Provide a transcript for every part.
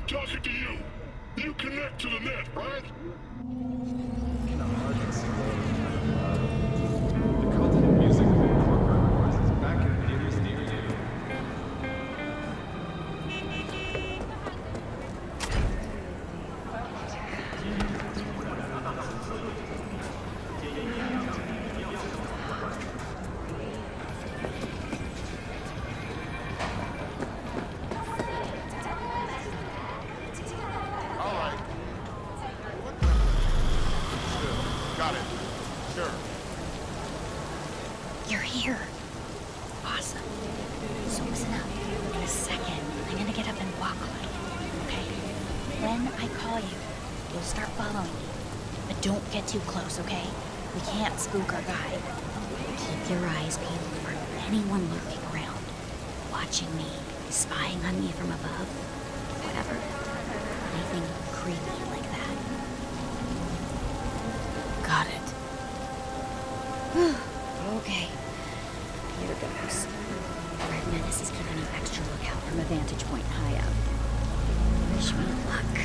I'm talking to you. You connect to the net, right? The cult of music and corporate requests is back in theaters near you. Got it. Sure. You're here. Awesome. So listen up. In a second, I'm gonna get up and walk a little. Okay? When I call you, you'll start following me. But don't get too close, okay? We can't spook our guide. Keep your eyes peeled for anyone lurking around. Watching me, spying on me from above. Whatever. Anything creepy like that. Got it. Okay. Here goes. Red Menace is keeping an extra lookout from a vantage point high up. Wish me luck.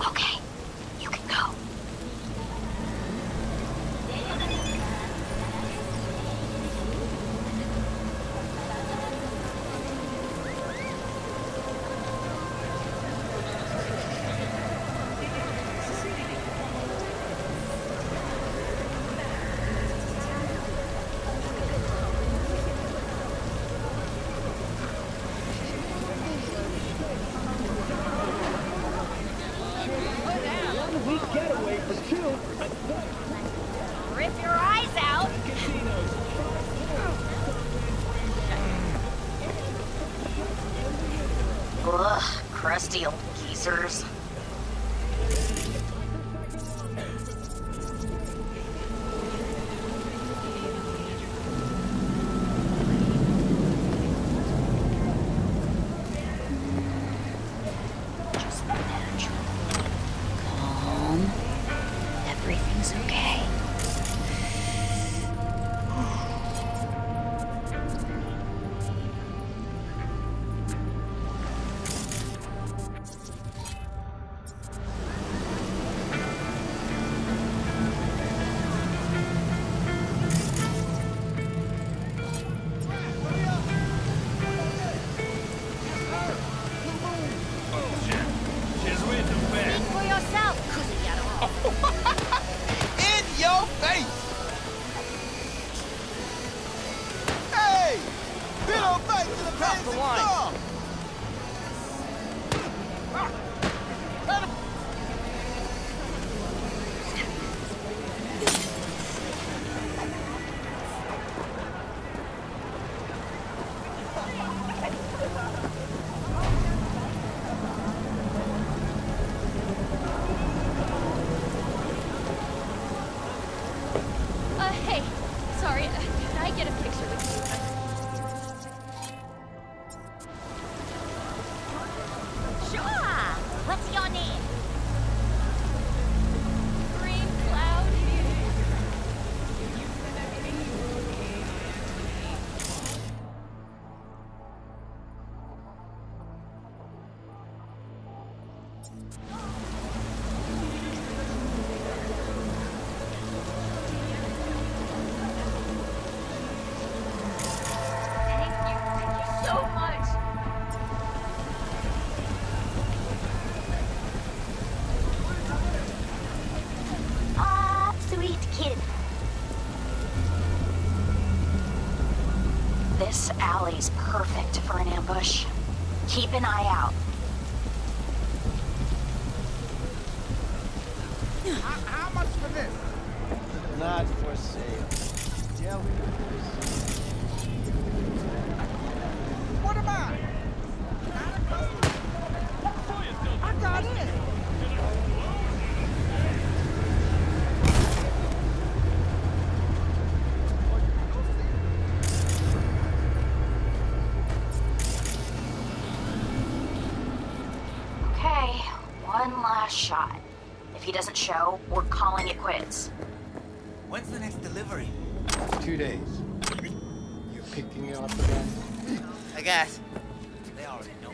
Okay, you can go. Rip your eyes out! Ugh, crusty old geezers. Just natural. Calm. Everything's okay. Speak for yourself, Kuzi. In your face! Hey! Bit on back to the Drop the line. Hey, sorry, can I get a picture with you? Sure! What's your name? Green Cloud. Thank you so much. Sweet kid. This alley's perfect for an ambush. Keep an eye out. How much for this? Not for sale. Yeah, What am I? I got in. Okay, one last shot. If he doesn't show, we're calling it quits. When's the next delivery? 2 days. You picking it up again? I guess. They already know.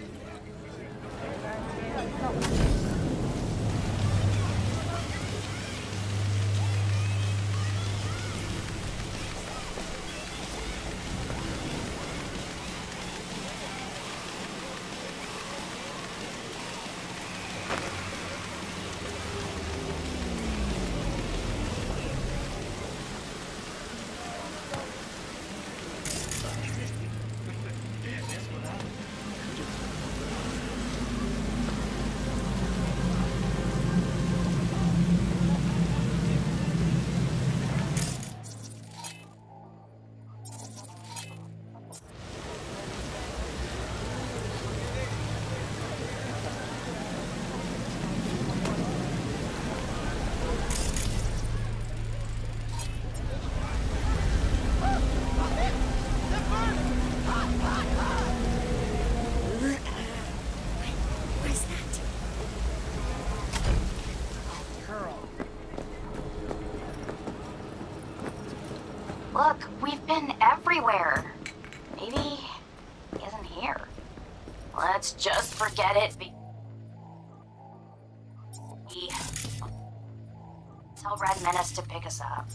Look, we've been everywhere. Maybe he isn't here. Let's just forget it. Tell Red Menace to pick us up.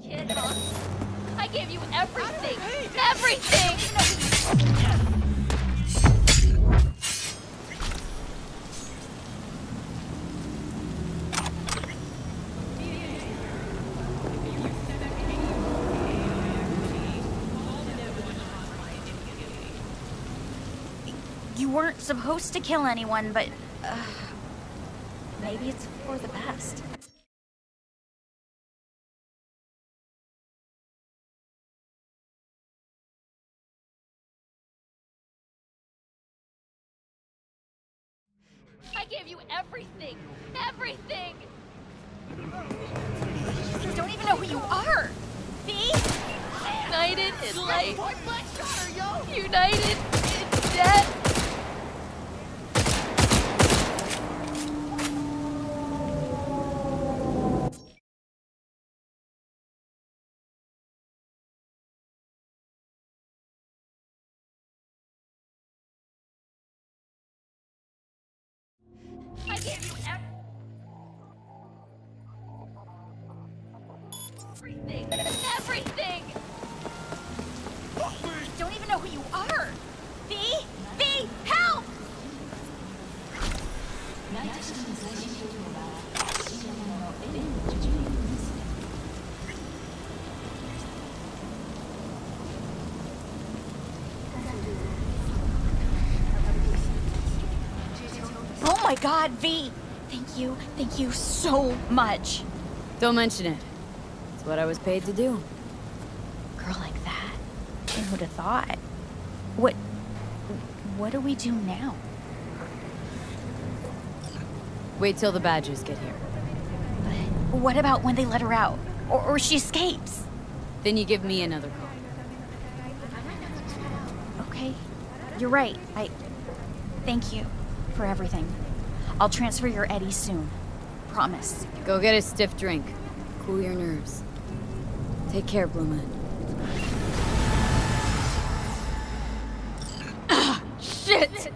Kid, huh? I gave you everything! Everything! You weren't supposed to kill anyone, but maybe it's for the best. I gave you everything! Everything! You don't even know who you are! See? United in life. United in death. I gave you everything. Everything! You don't even know who you are! V! V! Help! Oh my god, V! Thank you so much. Don't mention it. It's what I was paid to do. Girl like that? Who would have thought? What do we do now? Wait till the badges get here. But what about when they let her out? Or she escapes? Then you give me another call. Okay, you're right. Thank you for everything. I'll transfer your Eddie soon. Promise. Go get a stiff drink. Cool your nerves. Take care, Blue Man. Shit!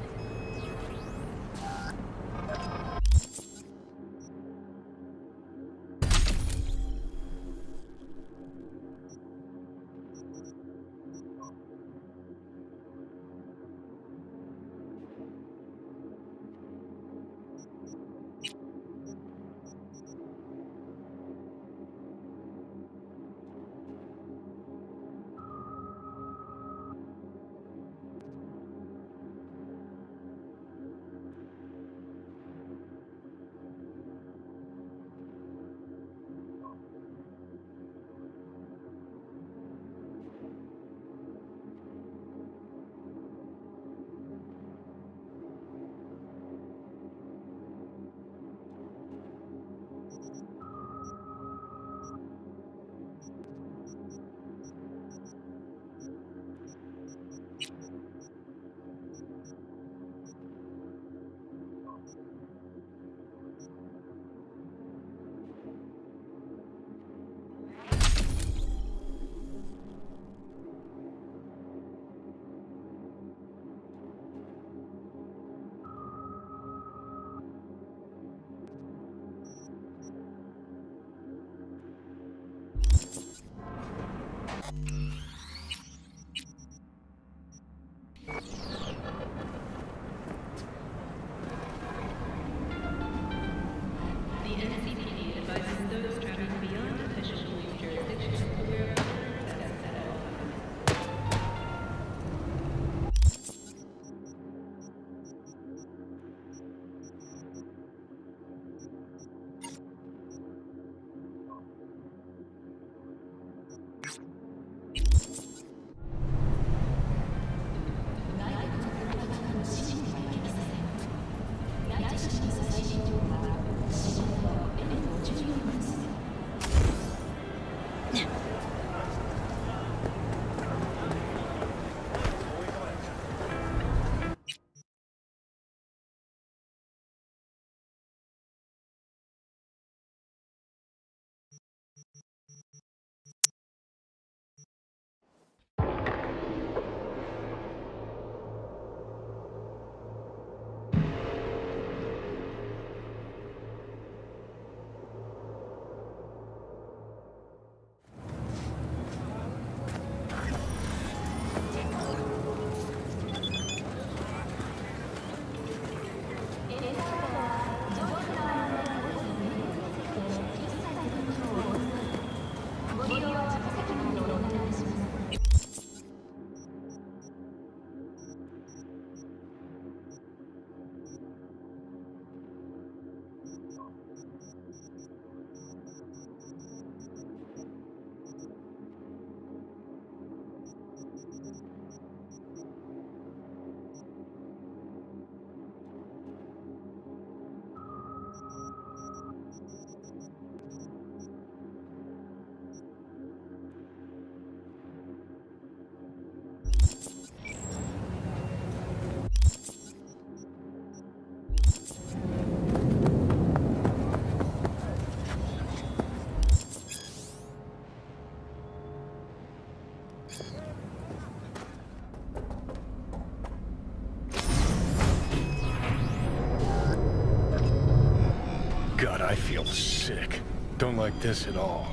I feel sick. Don't like this at all.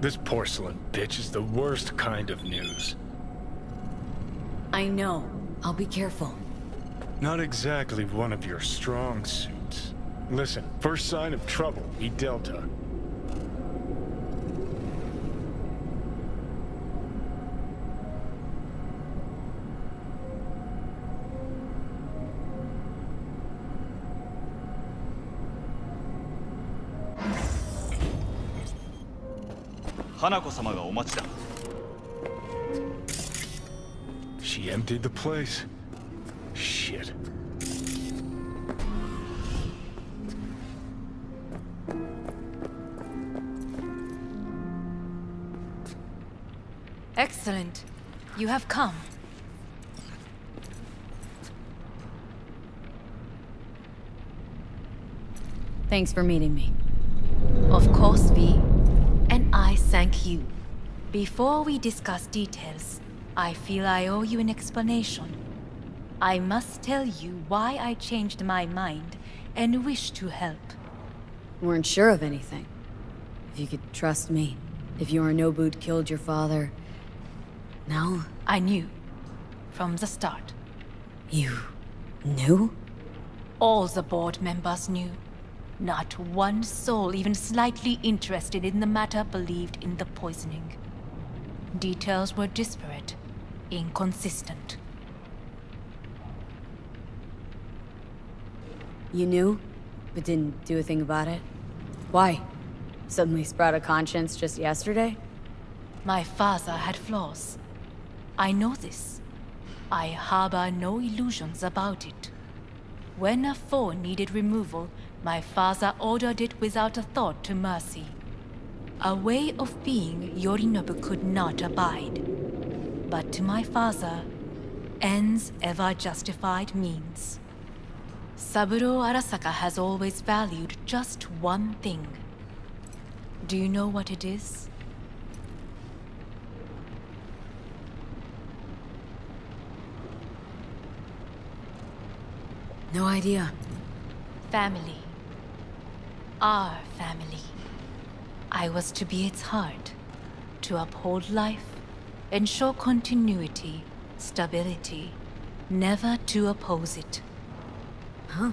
This porcelain bitch is the worst kind of news. I know. I'll be careful. Not exactly one of your strong suits. Listen, first sign of trouble, eat Delta. She emptied the place. Shit. Excellent. You have come. Thanks for meeting me. Of course, V. And I thank you. Before we discuss details, I feel I owe you an explanation. I must tell you why I changed my mind and wish to help. Weren't sure of anything. If you could trust me. If Yorinobu'd killed your father. No? I knew. From the start. You knew? All the board members knew. Not one soul even slightly interested in the matter believed in the poisoning. Details were disparate, inconsistent. You knew, but didn't do a thing about it? Why? Suddenly sprout a conscience just yesterday? My father had flaws. I know this. I harbor no illusions about it. When a foe needed removal, my father ordered it without a thought to mercy. A way of being Yorinobu could not abide. But to my father, ends ever justified means. Saburo Arasaka has always valued just one thing. Do you know what it is? No idea. Family. Our family. I was to be its heart, to uphold life, ensure continuity, stability, never to oppose it. Huh.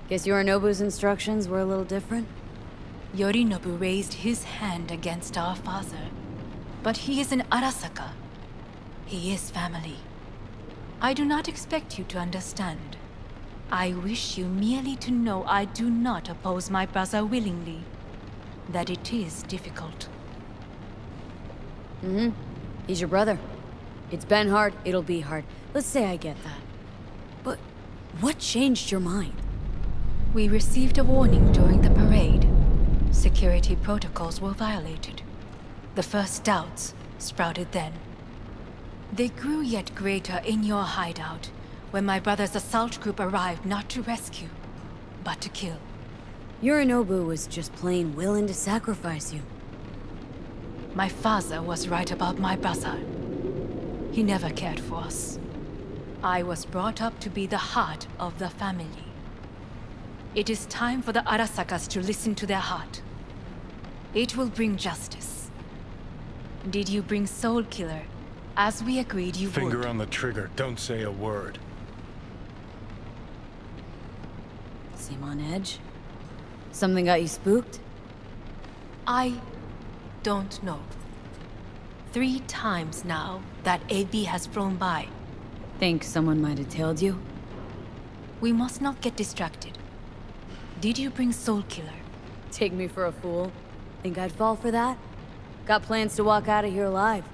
Guess Yorinobu's instructions were a little different? Yorinobu raised his hand against our father, but he is an Arasaka. He is family. I do not expect you to understand. I wish you merely to know I do not oppose my brother willingly. That it is difficult. Mm-hmm. He's your brother. It's been hard, it'll be hard. Let's say I get that. But what changed your mind? We received a warning during the parade. Security protocols were violated. The first doubts sprouted then. They grew yet greater in your hideout, when my brother's assault group arrived not to rescue, but to kill. Yorinobu was just plain willing to sacrifice you. My father was right about my brother. He never cared for us. I was brought up to be the heart of the family. It is time for the Arasakas to listen to their heart. It will bring justice. Did you bring Soul Killer, as we agreed you would? Finger on the trigger, don't say a word. Seem on edge? Something got you spooked? I don't know. 3 times now that AB has flown by. Think someone might have tailed you? We must not get distracted. Did you bring Soul Killer? Take me for a fool? Think I'd fall for that? Got plans to walk out of here alive.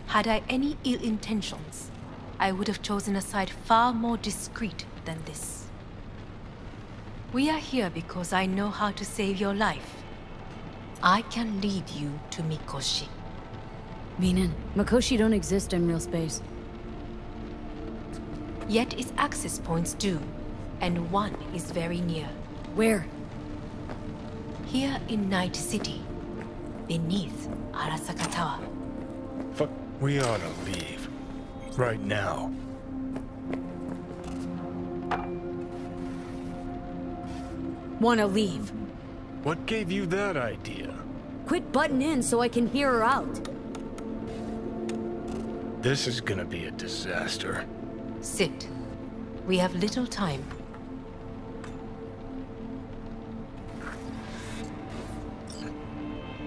Had I any ill intentions, I would have chosen a side far more discreet than this. We are here because I know how to save your life. I can lead you to Mikoshi. Meaning, Mikoshi don't exist in real space. Yet its access points do. and one is very near. Where? Here in Night City, beneath Arasaka Tower. Fuck, we ought to leave. Right now. Wanna leave? What gave you that idea? Quit butting in so I can hear her out. This is gonna be a disaster. Sit. We have little time.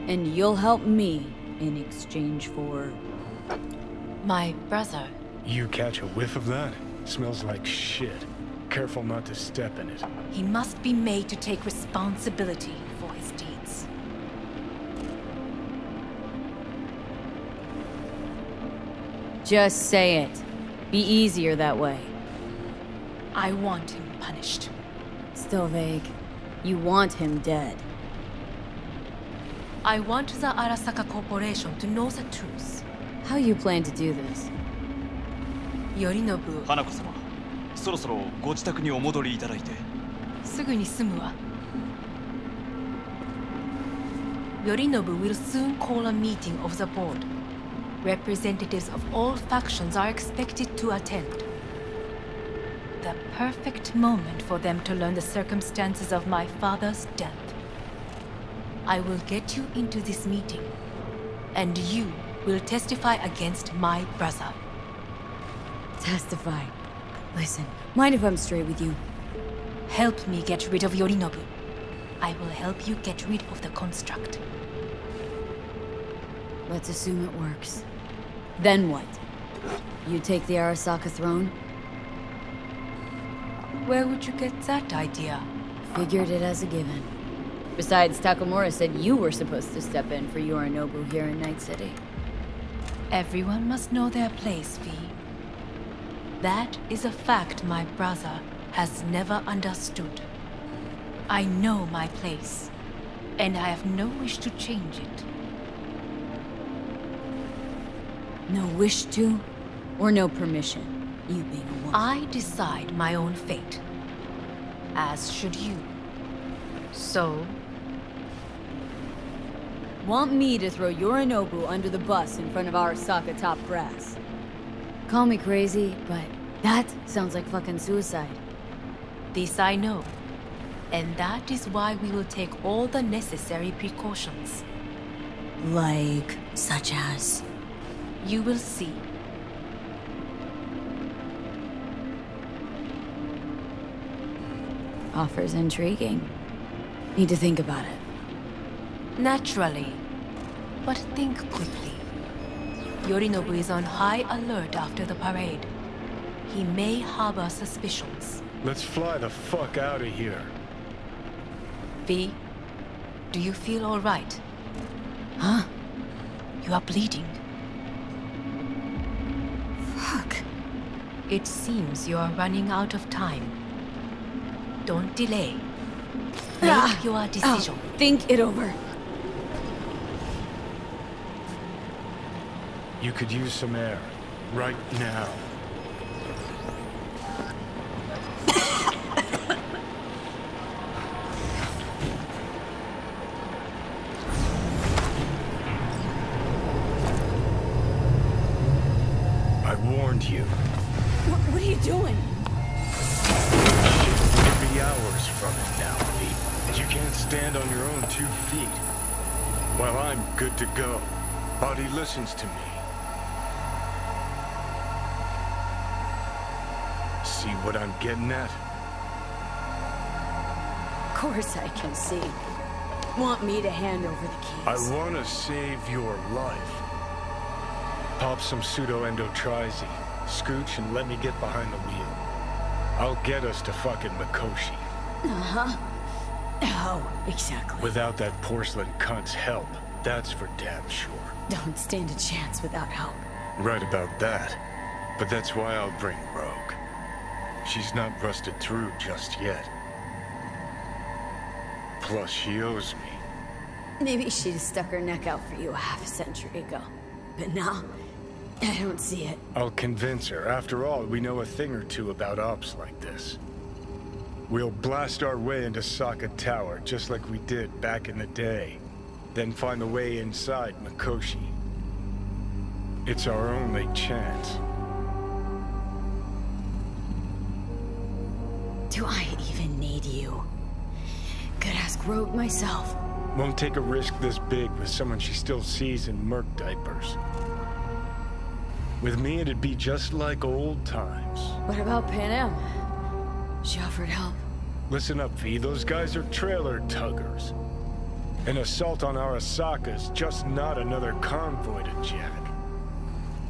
And you'll help me in exchange for... My brother. You catch a whiff of that? Smells like shit. Careful not to step in it. He must be made to take responsibility for his deeds. Just say it. Be easier that way. I want him punished. Still vague. You want him dead. I want the Arasaka Corporation to know the truth. How you plan to do this? Yorinobu. 花子様、そろそろご自宅にお戻りいただいて。すぐに済むわ。Yorinobu will soon call a meeting of the board. Representatives of all factions are expected to attend. The perfect moment for them to learn the circumstances of my father's death. I will get you into this meeting, and you will testify against my brother. Testify. Listen, mind if I'm straight with you? Help me get rid of Yorinobu. I will help you get rid of the construct. Let's assume it works. Then what? You take the Arasaka throne? Where would you get that idea? Figured it as a given. Besides, Takamura said you were supposed to step in for Yorinobu here in Night City. Everyone must know their place, V. That is a fact my brother has never understood. I know my place, and I have no wish to change it. No wish to? Or no permission? You being a woman. I decide my own fate. As should you. So... Want me to throw Yorinobu under the bus in front of Arasaka top brass? Call me crazy, but that sounds like fucking suicide. This I know. And that is why we will take all the necessary precautions. Like, such as? You will see. Offers intriguing. Need to think about it. Naturally. But think quickly. Yorinobu is on high alert after the parade. He may harbor suspicions. Let's fly the fuck out of here. V, do you feel all right? Huh? You are bleeding. Fuck. It seems you are running out of time. Don't delay. Make your decision. Think it over. You could use some air. Right now. I warned you. What are you doing? You'll be hours from it now, Pete. And you can't stand on your own 2 feet. Well, I'm good to go. Body listens to me. See what I'm getting at? Of course I can see. Want me to hand over the keys? I want to save your life. Pop some pseudo-endotrizy. Scooch and let me get behind the wheel. I'll get us to fucking Mikoshi. Uh-huh. How exactly? Without that porcelain cunt's help. That's for damn sure. Don't stand a chance without help. Right about that. But that's why I'll bring Rogue. She's not rusted through just yet. Plus, she owes me. Maybe she'd have stuck her neck out for you a half a century ago. But now, I don't see it. I'll convince her. After all, we know a thing or two about ops like this. We'll blast our way into Sokka Tower, just like we did back in the day. Then find the way inside Mikoshi. It's our only chance. Do I even need you? Could ask Rogue myself. Won't take a risk this big with someone she still sees in merc diapers. With me, it'd be just like old times. What about Pan Am? She offered help. Listen up, V. Those guys are trailer tuggers. An assault on Arasaka's just not another convoy to jack.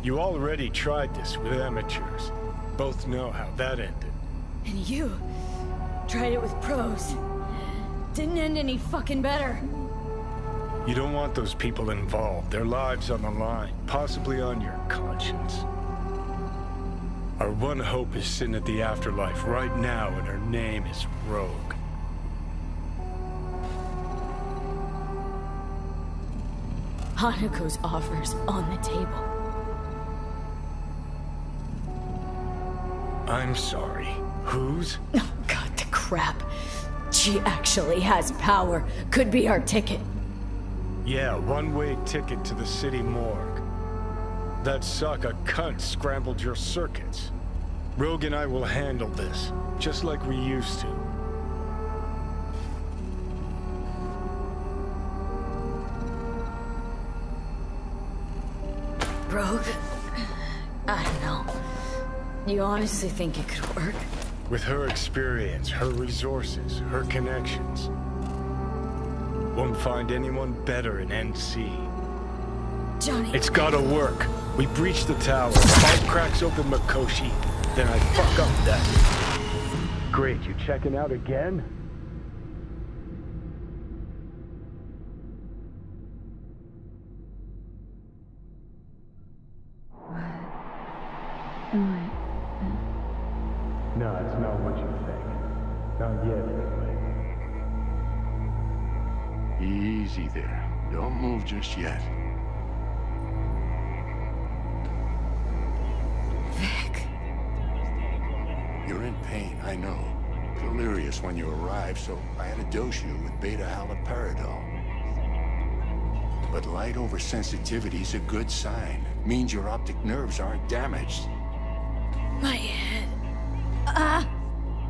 You already tried this with amateurs. Both know how that ended. And you tried it with pros. Didn't end any fucking better. You don't want those people involved. Their lives on the line, possibly on your conscience. Our one hope is sitting at the afterlife right now, and her name is Rogue. Hanako's offer's on the table. I'm sorry. Whose? Oh, God, the crap. She actually has power. Could be our ticket. Yeah, one-way ticket to the city morgue. That Sokka cunt scrambled your circuits. Rogue and I will handle this, just like we used to. Rogue? I don't know. You honestly think it could work? With her experience, her resources, her connections. Won't find anyone better in NC. Johnny... It's gotta work. We breach the tower, Fight cracks open Mikoshi, then I fuck up that. Great, you checking out again? No, it's not what you think. Not yet, anyway. Easy there. Don't move just yet. Vic. You're in pain, I know. Delirious when you arrived, so I had to dose you with beta-haloperidol. But light oversensitivity's a good sign. Means your optic nerves aren't damaged. My head.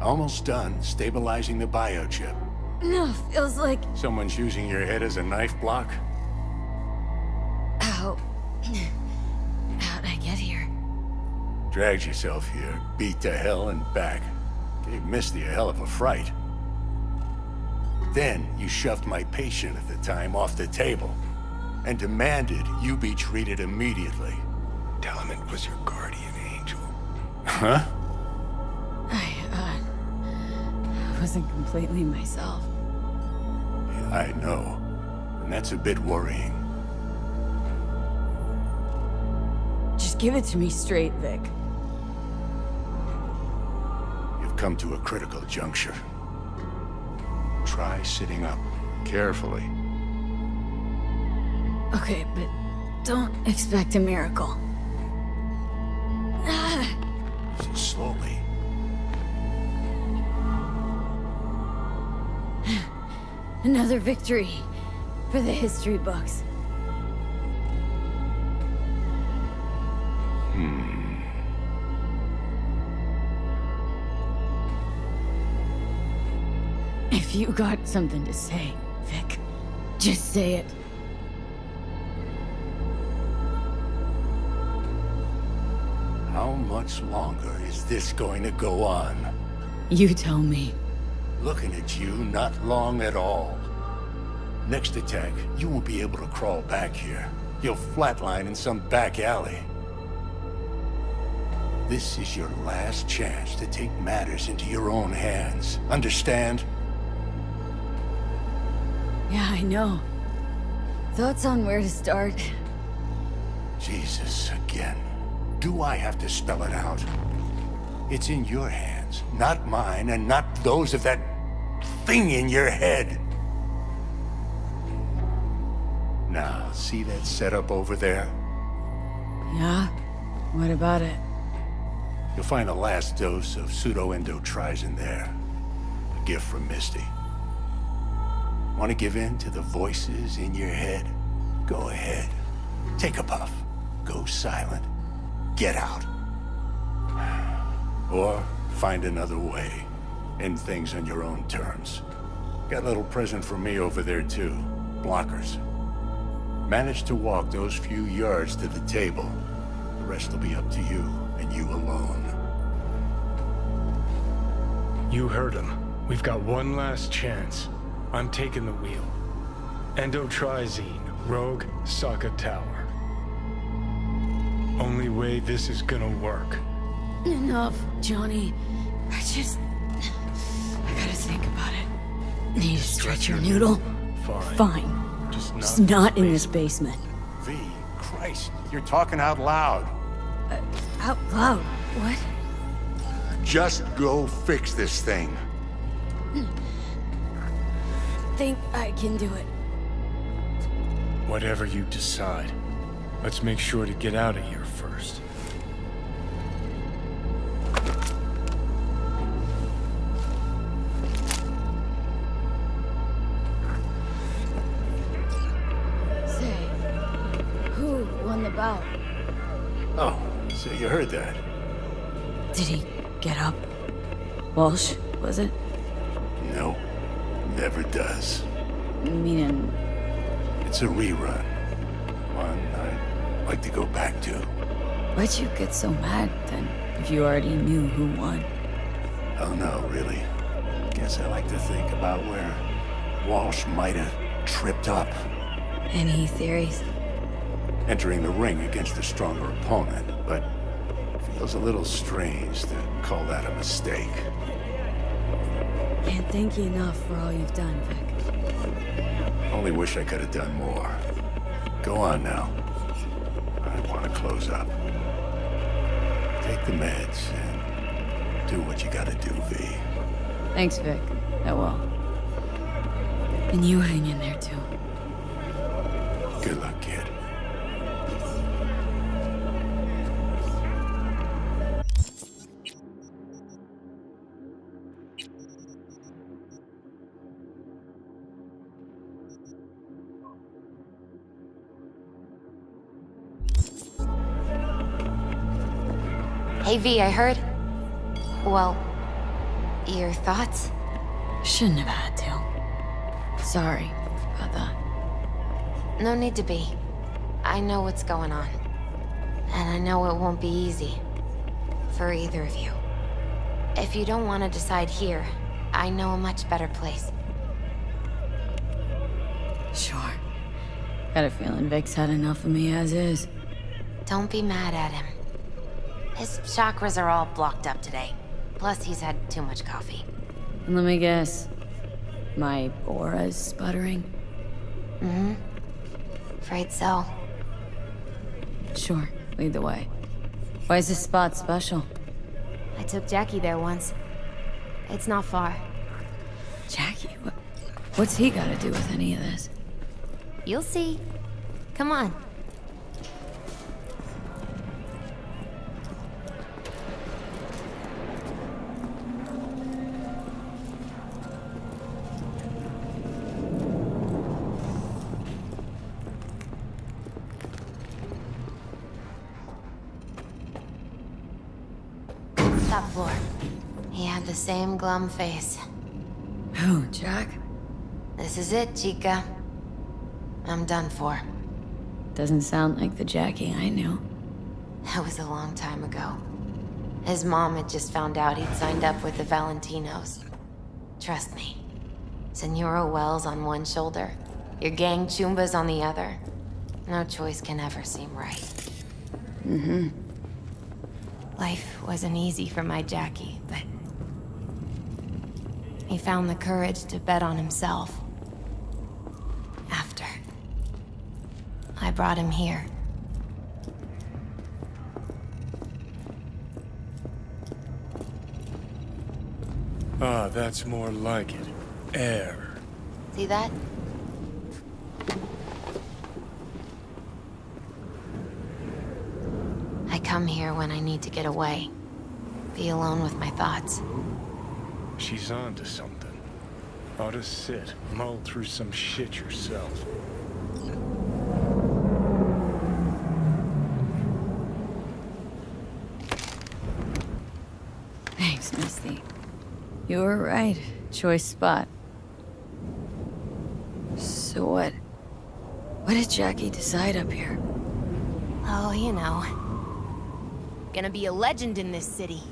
Almost done stabilizing the biochip. No, feels like... Someone's using your head as a knife block? How... How'd I get here? Dragged yourself here, beat to hell and back. Gave Misty a hell of a fright. Then you shoved my patient at the time off the table and demanded you be treated immediately. Tell him it was your guardian angel. Huh? I wasn't completely myself. Yeah, I know. And that's a bit worrying. Just give it to me straight, Vic. You've come to a critical juncture. Try sitting up. Carefully. Okay, but don't expect a miracle. So slowly. Another victory for the history books. If you got something to say, Vic, just say it. How much longer is this going to go on? You tell me. Looking at you, not long at all. Next attack, you won't be able to crawl back here. You'll flatline in some back alley. This is your last chance to take matters into your own hands. Understand? Yeah, I know. Thoughts on where to start? Jesus, again. Do I have to spell it out? It's in your hands, not mine, and not those of that thing in your head. Now, see that setup over there? Yeah? What about it? You'll find the last dose of pseudo-endotrizin there. gift from Misty. Want to give in to the voices in your head? Go ahead. Take a puff. Go silent. Get out. Or find another way. End things on your own terms. Got a little present for me over there, too. Blockers. Manage to walk those few yards to the table. The rest will be up to you, and you alone. You heard him. We've got one last chance. I'm taking the wheel. Endotrizine, Rogue, Sokka Tower. Only way this is gonna work. Enough, Johnny. I gotta think about it. Need to stretch your noodle? Fine. Just not in this basement. V, Christ, you're talking out loud. Out loud? What? Just go fix this thing. Think I can do it. Whatever you decide. Let's make sure to get out of here first. Say, who won the bout? Oh, so you heard that. Did he get up? Walsh, was it? No, never does. Meaning... It's a rerun. One I'd like to go back to. Why'd you get so mad, then, if you already knew who won? Oh no, really. Guess I like to think about where Walsh might have tripped up. Any theories? Entering the ring against a stronger opponent, but feels a little strange to call that a mistake. Can't thank you enough for all you've done, Vic. Only wish I could have done more. Go on now. I want to close up. Take the meds and do what you gotta do, V. Thanks, Vic. I will. And you hang in there, too. Good luck, kid. Hey, V, I heard... Well, your thoughts? Shouldn't have had to. Sorry about that. No need to be. I know what's going on. And I know it won't be easy. For either of you. If you don't want to decide here, I know a much better place. Sure. Got a feeling Vic's had enough of me as is. Don't be mad at him. His chakras are all blocked up today. Plus, he's had too much coffee. And let me guess. My aura's sputtering? Mm-hmm. Afraid so. Sure. Lead the way. Why is this spot special? I took Jackie there once. It's not far. Jackie? What's he got to do with any of this? You'll see. Come on. Top floor. He had the same glum face. Who, Jack? This is it, Chica. I'm done for. Doesn't sound like the Jackie I knew. That was a long time ago. His mom had just found out he'd signed up with the Valentinos. Trust me. Senora Wells on one shoulder, your gang Chumbas on the other. No choice can ever seem right. Mm-hmm. Life wasn't easy for my Jackie, but... he found the courage to bet on himself. After. I brought him here. Ah, that's more like it. Air. See that? I come here when I need to get away. Be alone with my thoughts. She's on to something. Ought to sit, mull through some shit yourself. Thanks, Misty. You were right. Choice spot. So what? What did Jackie decide up here? Oh, you know. Gonna be a legend in this city.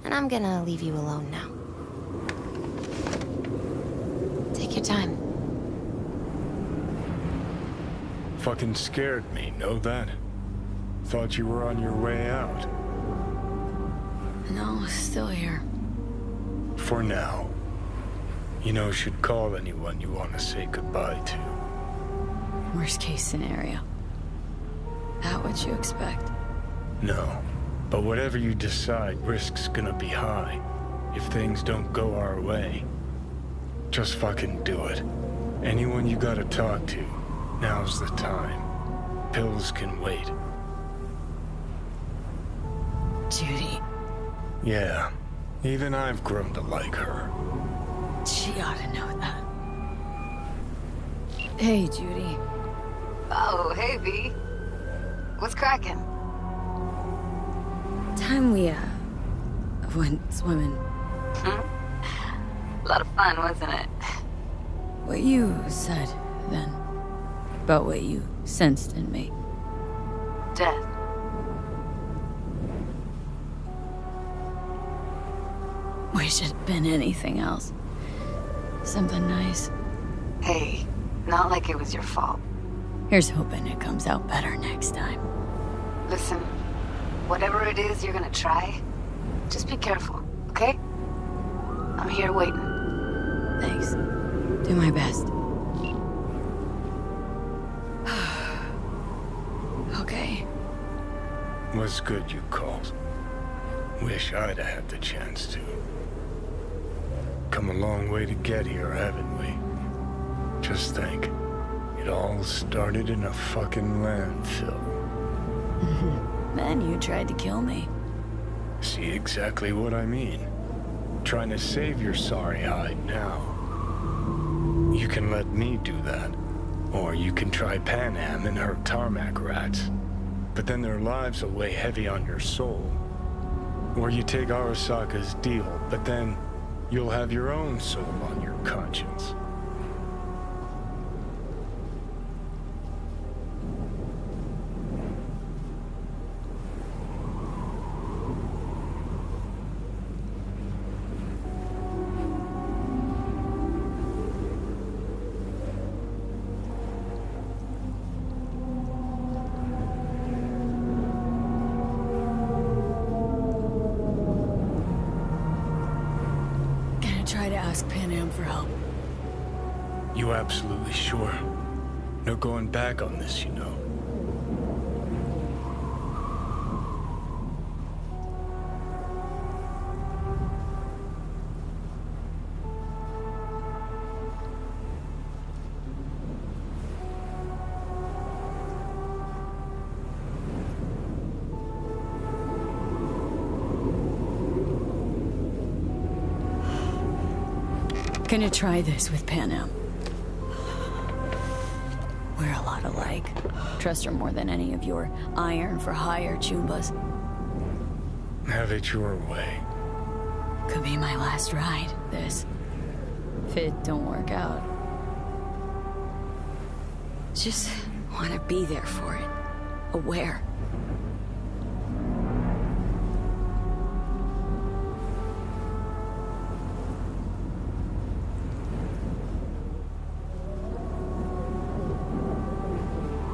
And I'm gonna leave you alone now. Take your time. Fucking scared me, know that? Thought you were on your way out. No, still here. For now. You know, should call anyone you want to say goodbye to. Worst case scenario. That what you expect? No. But whatever you decide, risk's gonna be high. If things don't go our way. Just fucking do it. Anyone you gotta talk to, now's the time. Pills can wait. Judy. Yeah. Even I've grown to like her. She ought to know that. Hey, Judy. Oh, hey, V. What's cracking? Time we, went swimming. A lot of fun, wasn't it? What you said, then. About what you sensed in me. Death. Wish it'd been anything else. Something nice. Hey, not like it was your fault. Here's hoping it comes out better next time. Listen, whatever it is you're gonna try, just be careful, okay? I'm here waiting. Thanks. Do my best. Okay. Was good you called. Wish I'd have had the chance to. Come a long way to get here, haven't we? Just think. It all started in a fucking landfill. Then you tried to kill me. See exactly what I mean? Trying to save your sorry hide now. You can let me do that. Or you can try Panam and her tarmac rats. But then their lives will weigh heavy on your soul. Or you take Arasaka's deal, but then you'll have your own soul on your conscience. Try to ask Panam for help. You absolutely sure? No going back on this, you know. Gonna try this with Panam. We're a lot alike. Trust her more than any of your iron for hire chumbas. Have it your way. Could be my last ride, this. If it don't work out. Just want to be there for it. Aware.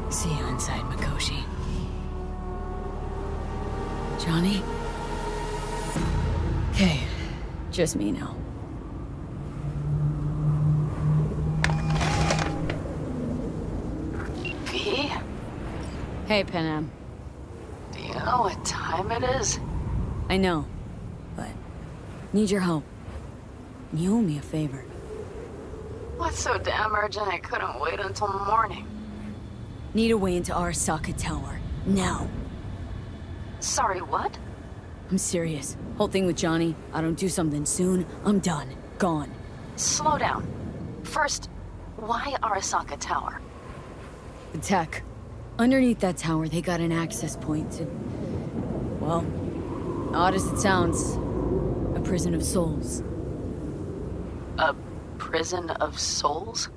See you inside, Mikoshi. Johnny? Okay, just me now. V? Hey, Panam. Do you know what time it is? I know, but need your help. You owe me a favor. What's so damn urgent I couldn't wait until morning? Need a way into Arasaka Tower. Now. Sorry, what? I'm serious. Whole thing with Johnny, I don't do something soon, I'm done. Gone. Slow down. First, why Arasaka Tower? The tech. Underneath that tower, they got an access point to... well, odd as it sounds, a prison of souls. A prison of souls?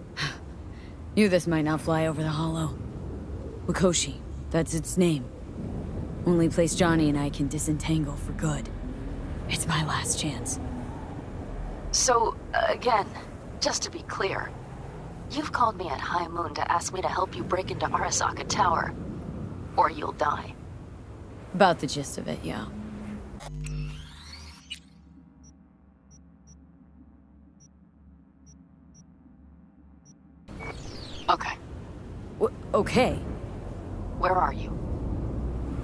Knew this might not fly over the hollow. Wakoshi, that's its name. Only place Johnny and I can disentangle for good. It's my last chance. So, again, just to be clear, you've called me at High Moon to ask me to help you break into Arasaka Tower, or you'll die. About the gist of it, yeah. Okay. Okay? Where are you?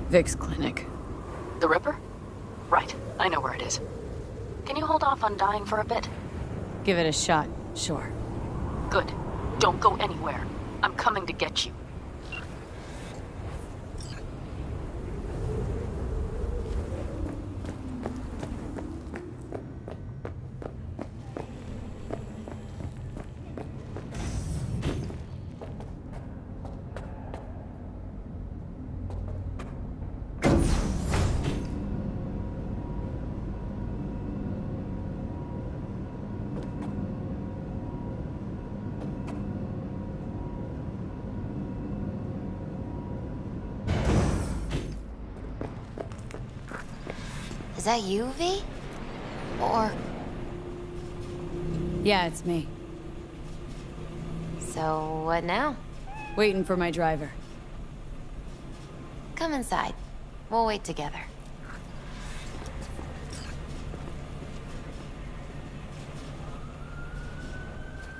Vic's clinic. The Ripper? Right, I know where it is. Can you hold off on dying for a bit? Give it a shot, sure. Good. Don't go anywhere. I'm coming to get you. Is that you, V? Or... yeah, it's me. So, what now? Waiting for my driver. Come inside. We'll wait together.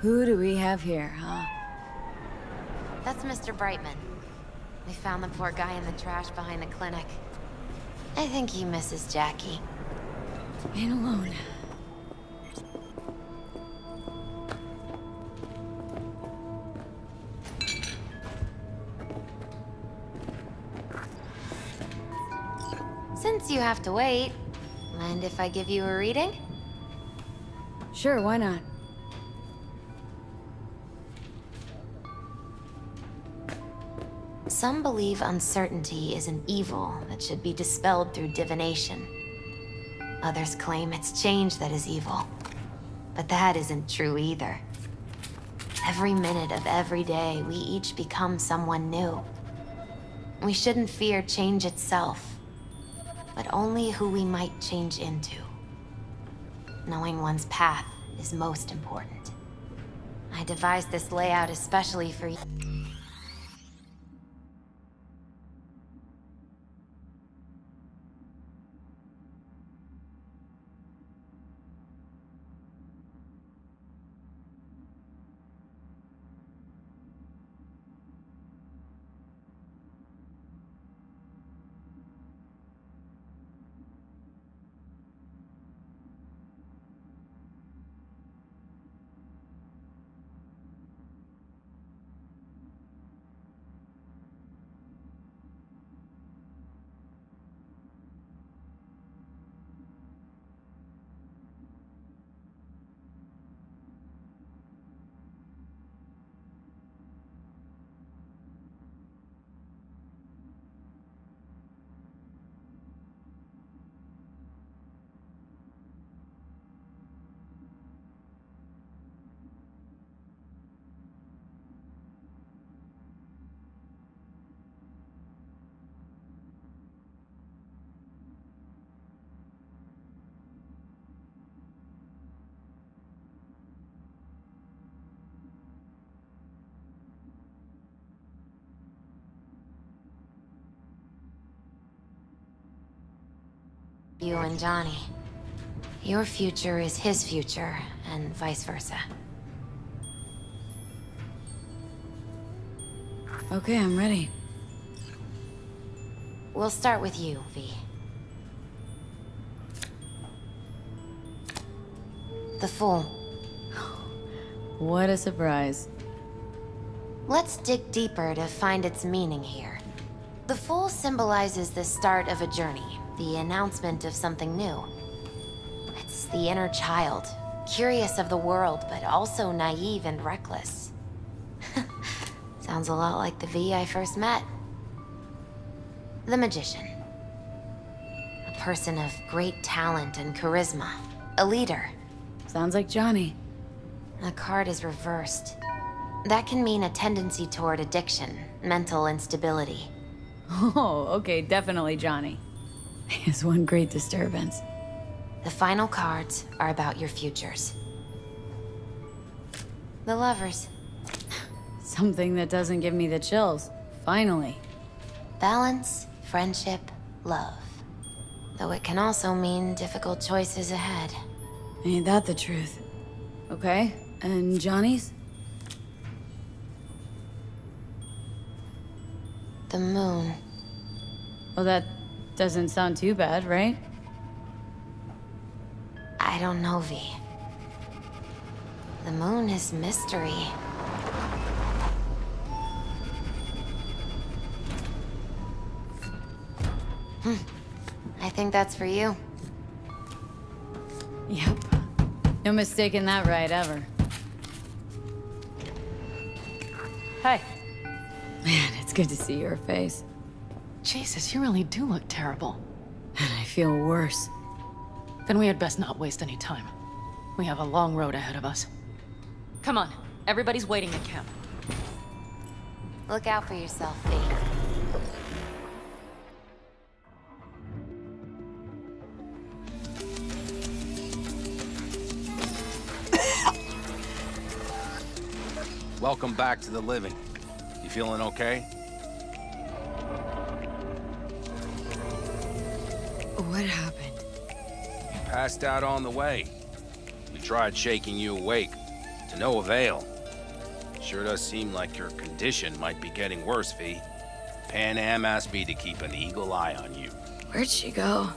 Who do we have here, huh? That's Mr. Brightman. We found the poor guy in the trash behind the clinic. I think he misses Jackie. Ain't alone. Since you have to wait, mind if I give you a reading? Sure, why not? Some believe uncertainty is an evil that should be dispelled through divination. Others claim it's change that is evil. But that isn't true either. Every minute of every day, we each become someone new. We shouldn't fear change itself, but only who we might change into. Knowing one's path is most important. I devised this layout especially for you. You and Johnny. Your future is his future, and vice versa. Okay, I'm ready. We'll start with you, V. The Fool. What a surprise. Let's dig deeper to find its meaning here. The Fool symbolizes the start of a journey, The announcement of something new. It's the inner child, curious of the world, but also naive and reckless. Sounds a lot like the V I first met. The magician. A person of great talent and charisma. A leader. Sounds like Johnny. The card is reversed. That can mean a tendency toward addiction, mental instability. Oh, okay, definitely Johnny. Is one great disturbance. The final cards are about your futures. The lovers. Something that doesn't give me the chills. Finally. Balance, friendship, love. Though it can also mean difficult choices ahead. Ain't that the truth? Okay, and Johnny's? The moon. Well, that doesn't sound too bad, right? I don't know, V. The moon is mystery. I think that's for you. Yep. No mistaking that right, ever. Hey. Man, it's good to see your face. Jesus, you really do look terrible. And I feel worse. Then we had best not waste any time. We have a long road ahead of us. Come on, everybody's waiting at camp. Look out for yourself, V. Welcome back to the living. You feeling okay? What happened? You passed out on the way. We tried shaking you awake. To no avail. Sure does seem like your condition might be getting worse, V. Pan Am asked me to keep an eagle eye on you. Where'd she go?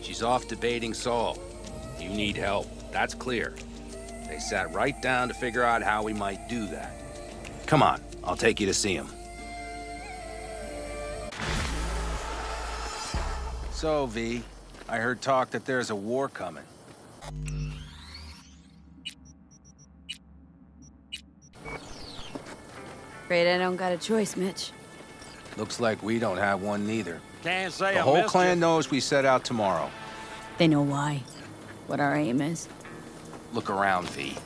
She's off debating Saul. You need help, that's clear. They sat right down to figure out how we might do that. Come on, I'll take you to see him. So, V, I heard talk that there's a war coming. Afraid I don't got a choice, Mitch. Looks like we don't have one neither. Can't say The I whole missed clan you. knows we set out tomorrow. They know why. What our aim is. Look around, V.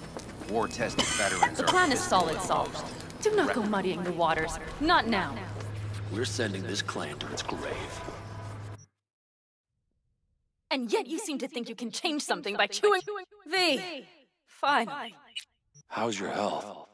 War-tested veterans The are... plan is solid, Saul. Do not go muddying the waters. Not now. We're sending this clan to its grave. And yet you seem to think you can change something by chewing... V! Fine. How's your health?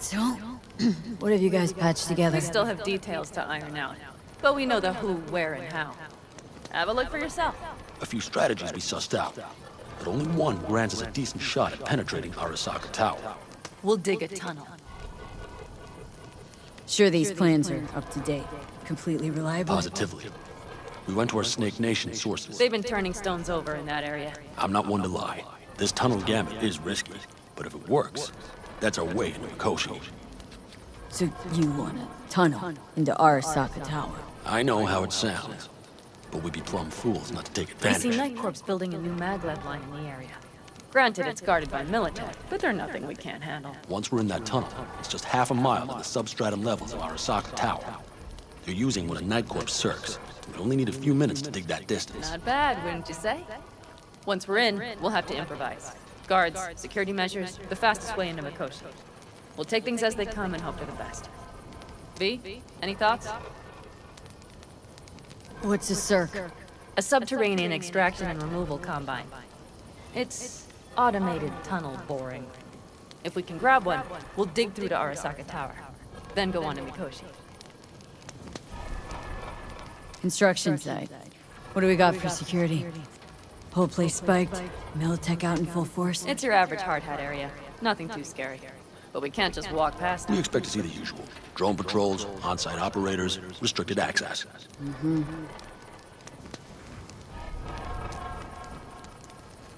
So, what have you guys patched together? We still have details to iron out, but we know the who, where, and how. Have a look for yourself. A few strategies we sussed out, but only one grants us a decent shot at penetrating Arasaka Tower. We'll dig a tunnel. Sure these plans are up to date, completely reliable? Positively. We went to our Snake Nation sources. They've been turning stones over in that area. I'm not one to lie. This tunnel gambit is risky, but if it works, that's our way into Mikoshi. So you want a tunnel into Arasaka Tower? I know how it sounds, but we'd be plumb fools not to take We advantage. see Night Corp's building a new maglev line in the area. Granted, it's guarded by military, but they're nothing we can't handle. Once we're in that tunnel, it's just half a mile to the substratum levels of Arasaka Tower. They're using one of Night Corp's circs. We only need a few minutes to dig that distance. Not bad, wouldn't you say? Once we're in, we'll have to improvise. Guards, security measures, the fastest way into Mikoshi. We'll take things as they come and hope for the best. V, any thoughts? What's a circ? A subterranean extraction and removal combine. It's automated tunnel boring. If we can grab one, we'll dig through to Arasaka Tower, then go on to Mikoshi. Construction site. What do we got for security? Whole place spiked, Militech out in full force? It's your average hard hat area. Nothing too scary. But we can't just walk past We it. expect to see the usual. Drone patrols, on-site operators, restricted access.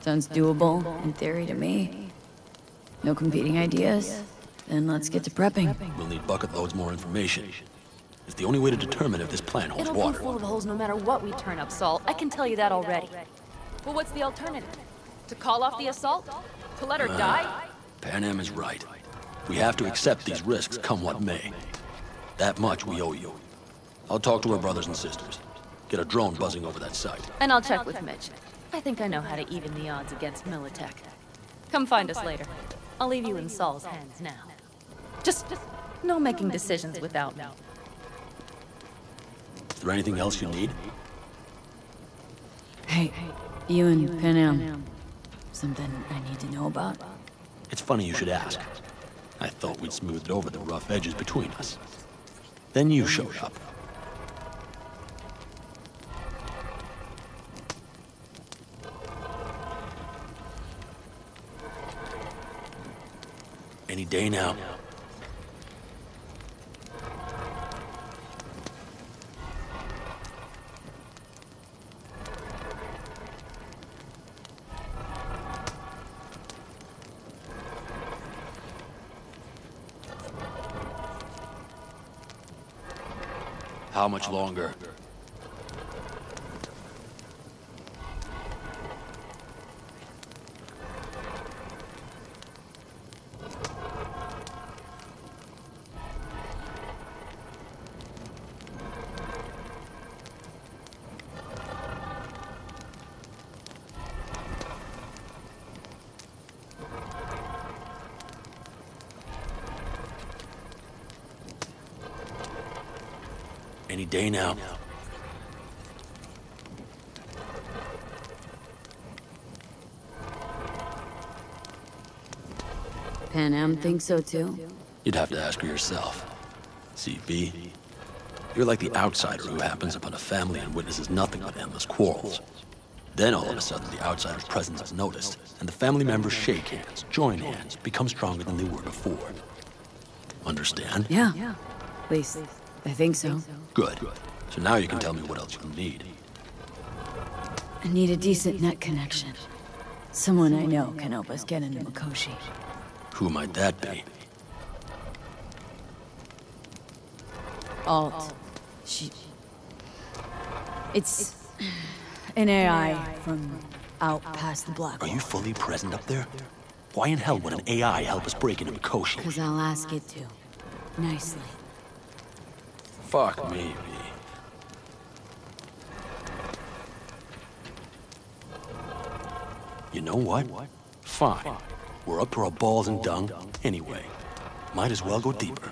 Sounds doable, in theory to me. No competing ideas? Then let's get to prepping. We'll need bucket loads more information. It's the only way to determine if this plan holds It'll water. be full of holes no matter what we turn up, Saul. I can tell you that already. But what's the alternative? To call off the assault? To let her die? Pan Am is right. We have to accept these risks, come what may. That much we owe you. I'll talk to our brothers and sisters. Get a drone buzzing over that site. And I'll check with Mitch. I think I know how to even the odds against Militech. Come find us later. I'll leave you in Saul's hands now. Just no making decisions without me. Is there anything else you need? Hey, you and Pan Am. Something I need to know about? It's funny you should ask. I thought we'd smoothed over the rough edges between us. Then you showed up. Any day now. How much longer? Any day now. Pan Am thinks so too? You'd have to ask her yourself. See, V, you're like the outsider who happens upon a family and witnesses nothing but endless quarrels. Then all of a sudden the outsider's presence is noticed, and the family members shake hands, join hands, become stronger than they were before. Understand? Yeah. At least, I think so. Good. So now you can tell me what else you need. I need a decent net connection. Someone I know can help us get into Mikoshi. Who might that be? Alt. It's an AI from out past the block. Are you fully present up there? Why in hell would an AI help us break into Mikoshi? Because I'll ask it to. Nicely. Fuck me, V. You know what? Fine. We're up to our balls in dung anyway. Might as well go deeper.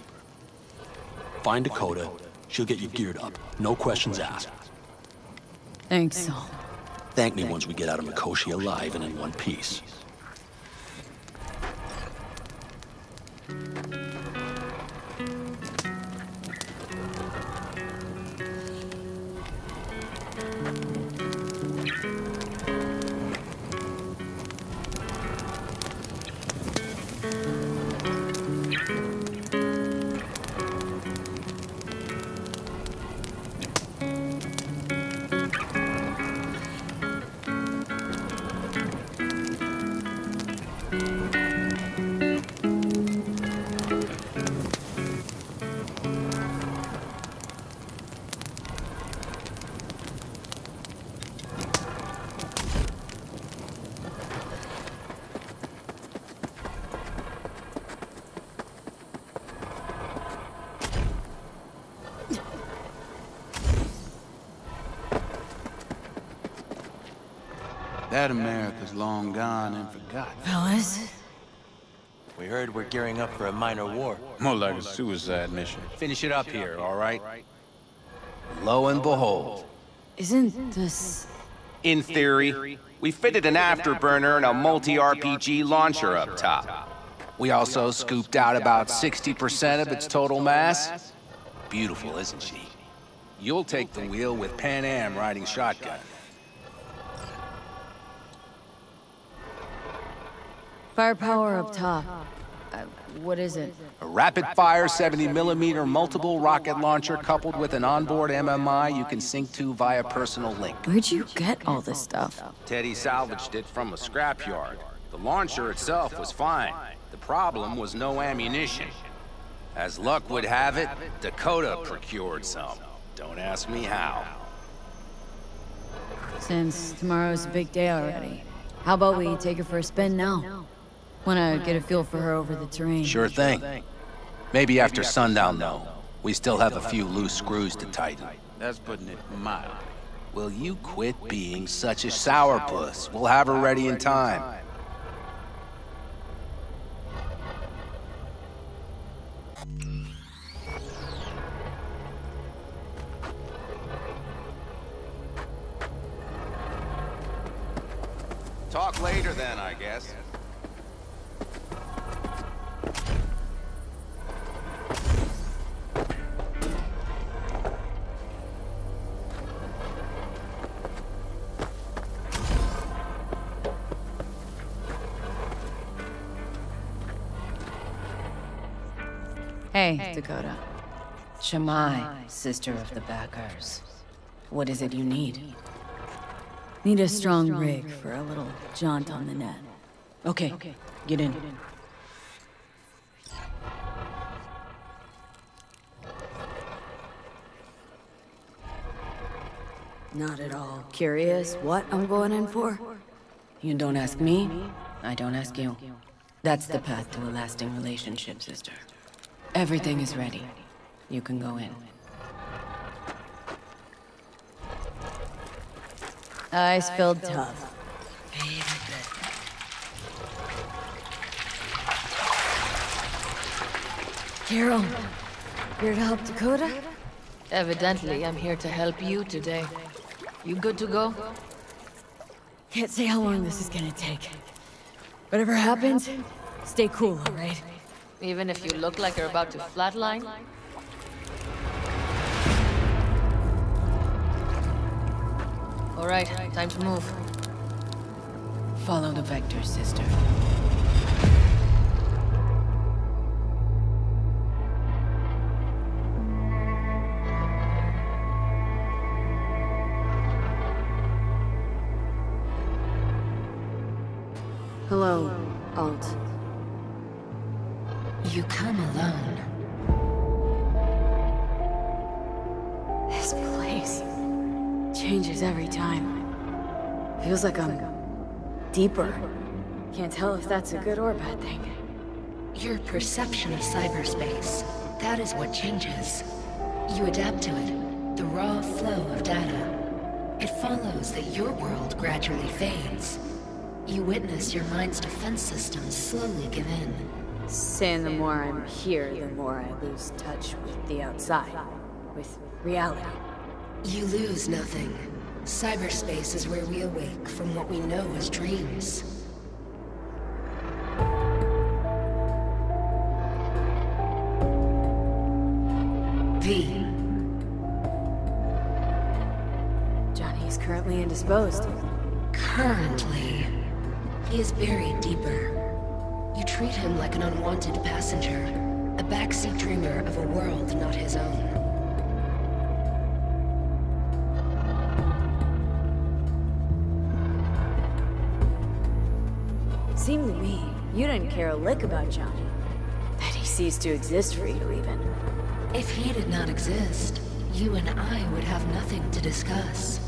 Find Dakota. She'll get you geared up. No questions asked. Thanks, Saul. Thank me once we get out of Mikoshi alive and in one piece. That America's long gone and forgotten. Fellas? We heard we're gearing up for a minor war. More like a suicide mission. Finish it up here, all right? Lo and behold. Isn't this... In theory, we fitted an afterburner and a multi-RPG launcher up top. We also scooped out about 60% of its total mass. Beautiful, isn't she? You'll take the wheel with Pan Am riding shotgun. Firepower up top. What is it? A rapid-fire 70mm multiple rocket launcher coupled with an onboard MMI you can sync to via personal link. Where'd you get all this stuff? Teddy salvaged it from a scrapyard. The launcher itself was fine. The problem was no ammunition. As luck would have it, Dakota procured some. Don't ask me how. Since tomorrow's a big day already, how about we take her for a spin now? Wanna get a feel for her over the terrain. Sure thing. Maybe after sundown, though. We still have a few loose screws to tighten. That's putting it mild. Will you quit being such a sourpuss? We'll have her ready in time. Talk later then, I guess. Hey, Dakota. Shamai, sister of the backers. What is it you need? Need a strong rig for a little jaunt on the net. Okay, get in. Not at all curious what I'm going in for? You don't ask me, I don't ask you. That's the path to a lasting relationship, sister. Everything is ready. You can go in. Ice-filled tub. Carol, here to help Dakota? Evidently, I'm here to help you today. You good to go? Can't say how long this is gonna take. Whatever happens, stay cool, all right? Even if you look like you're about to flatline? All right, time to move. Follow the vector, sister. Hello, Alt. You come alone. This place changes every time. Feels like I'm deeper. Can't tell if that's a good or bad thing. Your perception of cyberspace, that is what changes. You adapt to it, the raw flow of data. It follows that your world gradually fades. You witness your mind's defense systems slowly give in. Saying the more I'm here, the more I lose touch with the outside. With reality. You lose nothing. Cyberspace is where we awake from what we know as dreams. V. Johnny's currently indisposed. Currently. He is buried deeper. You treat him like an unwanted passenger, a backseat dreamer of a world not his own. Seemed to me, you didn't care a lick about Johnny. That he ceased to exist for you, even. If he did not exist, you and I would have nothing to discuss.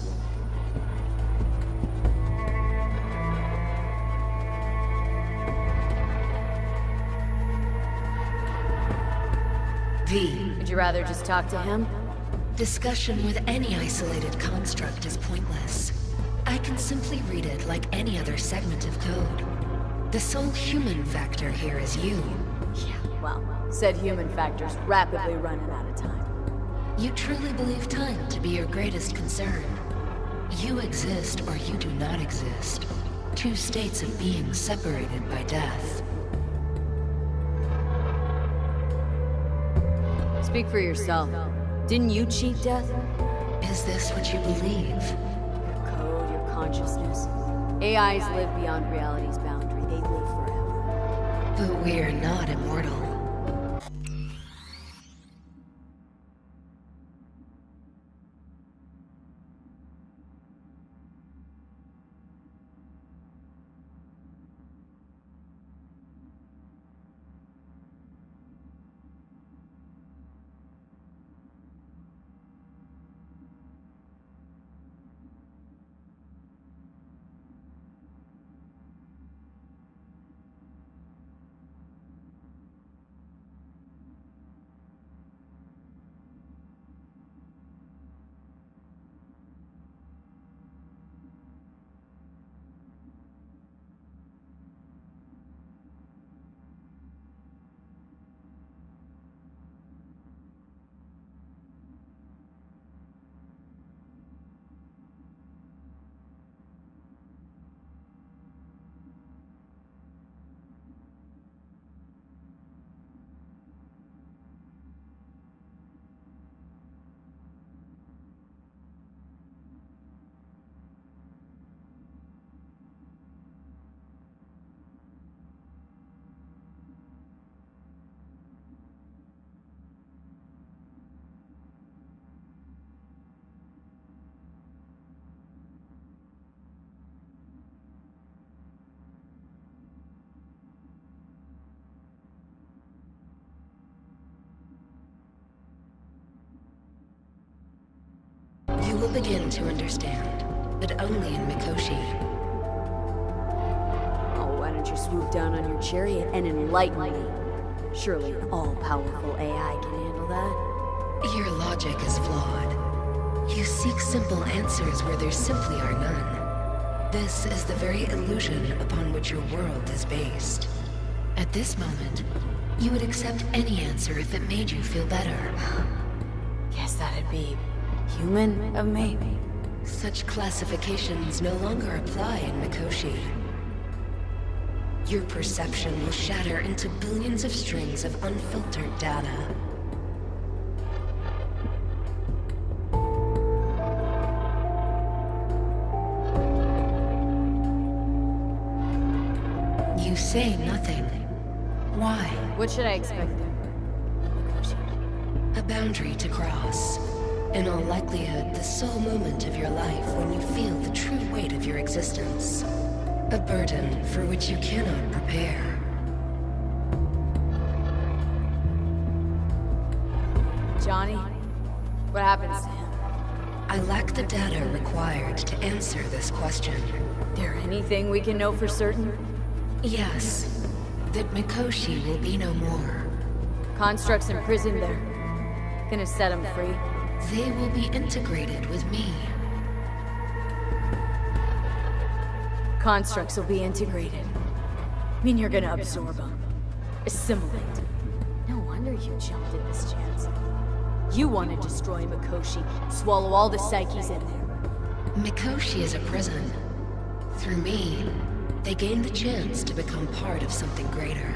V. Would you rather just talk to him? Discussion with any isolated construct is pointless. I can simply read it like any other segment of code. The sole human factor here is you. Yeah, well, said human factor's rapidly running out of time. You truly believe time to be your greatest concern. You exist or you do not exist. Two states of being separated by death. Speak for yourself. Didn't you cheat death? Is this what you believe? Your code, your consciousness. AIs live beyond reality's boundary. They live forever. But we are not immortal. You will begin to understand, but only in Mikoshi. Oh, why don't you swoop down on your chariot and enlighten me? Surely an all-powerful AI can handle that. Your logic is flawed. You seek simple answers where there simply are none. This is the very illusion upon which your world is based. At this moment, you would accept any answer if it made you feel better. Guess that'd be human of me. Such classifications no longer apply in Mikoshi. Your perception will shatter into billions of strings of unfiltered data. You say nothing. Why? What should I expect there? A boundary to cross. In all likelihood, the sole moment of your life when you feel the true weight of your existence. A burden for which you cannot prepare. Johnny? What happens to him? I lack the data required to answer this question. There anything we can know for certain? Yes. That Mikoshi will be no more. Constructs imprisoned there. Gonna set him free. They will be integrated with me. Constructs will be integrated. Mean you're gonna absorb them. Assimilate. No wonder you jumped at this chance. You want to destroy Mikoshi, swallow all the psyches in there. Mikoshi is a prison. Through me, they gain the chance to become part of something greater.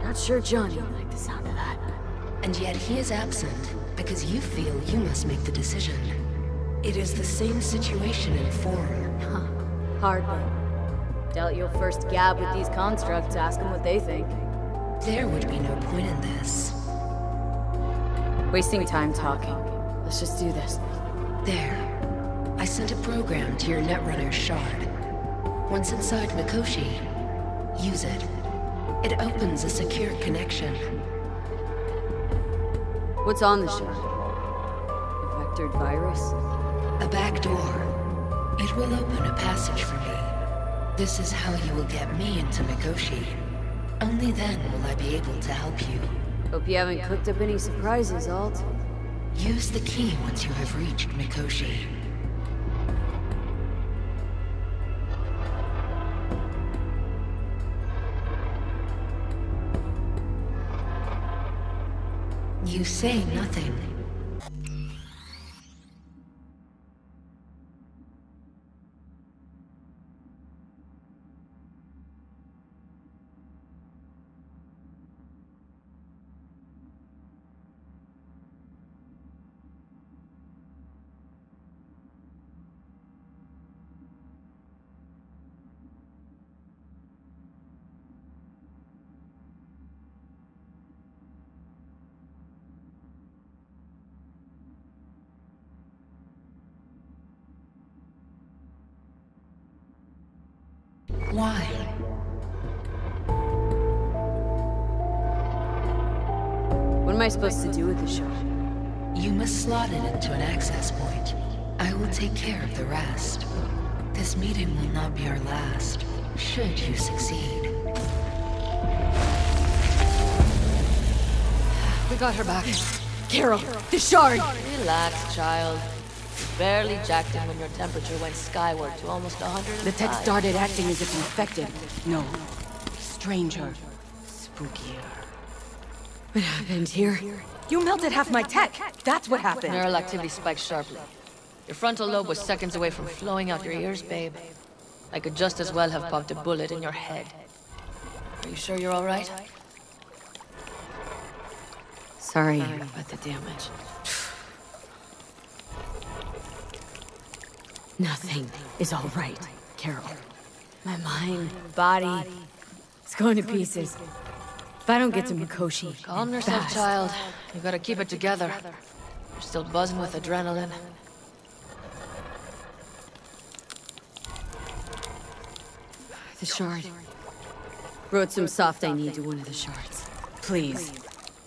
Not sure Johnny would like the sound of that. And yet he is absent, because you feel you must make the decision. It is the same situation in form. Huh. Hardly. Doubt you'll first gab with these constructs, ask them what they think. There would be no point in this. Wasting time talking. Let's just do this. There. I sent a program to your Netrunner shard. Once inside Mikoshi, use it. It opens a secure connection. What's on the shard? A vectored virus? A back door. It will open a passage for me. This is how you will get me into Mikoshi. Only then will I be able to help you. Hope you haven't cooked up any surprises, Alt. Use the key once you have reached Mikoshi. You say nothing. Why? What am I supposed to do with the shard? You must slot it into an access point. I will take care of the rest. This meeting will not be our last, should you succeed. We got her back. Carol, the shard! Relax, child. Barely jacked in when your temperature went skyward to almost 100. The tech started acting as if infected. No. Stranger. Spookier. What happened here? You melted half my tech! That's what happened! Neural activity spiked sharply. Your frontal lobe was seconds away from flowing out your ears, babe. I could just as well have popped a bullet in your head. Are you sure you're all right? Sorry about the damage. Nothing is all right, Carol. My mind, body, it's going to pieces. If I don't get to Mikoshi, Calm yourself, child. You gotta keep it together. You're still buzzing with adrenaline. The shard. Wrote some soft I need to one of the shards. Please.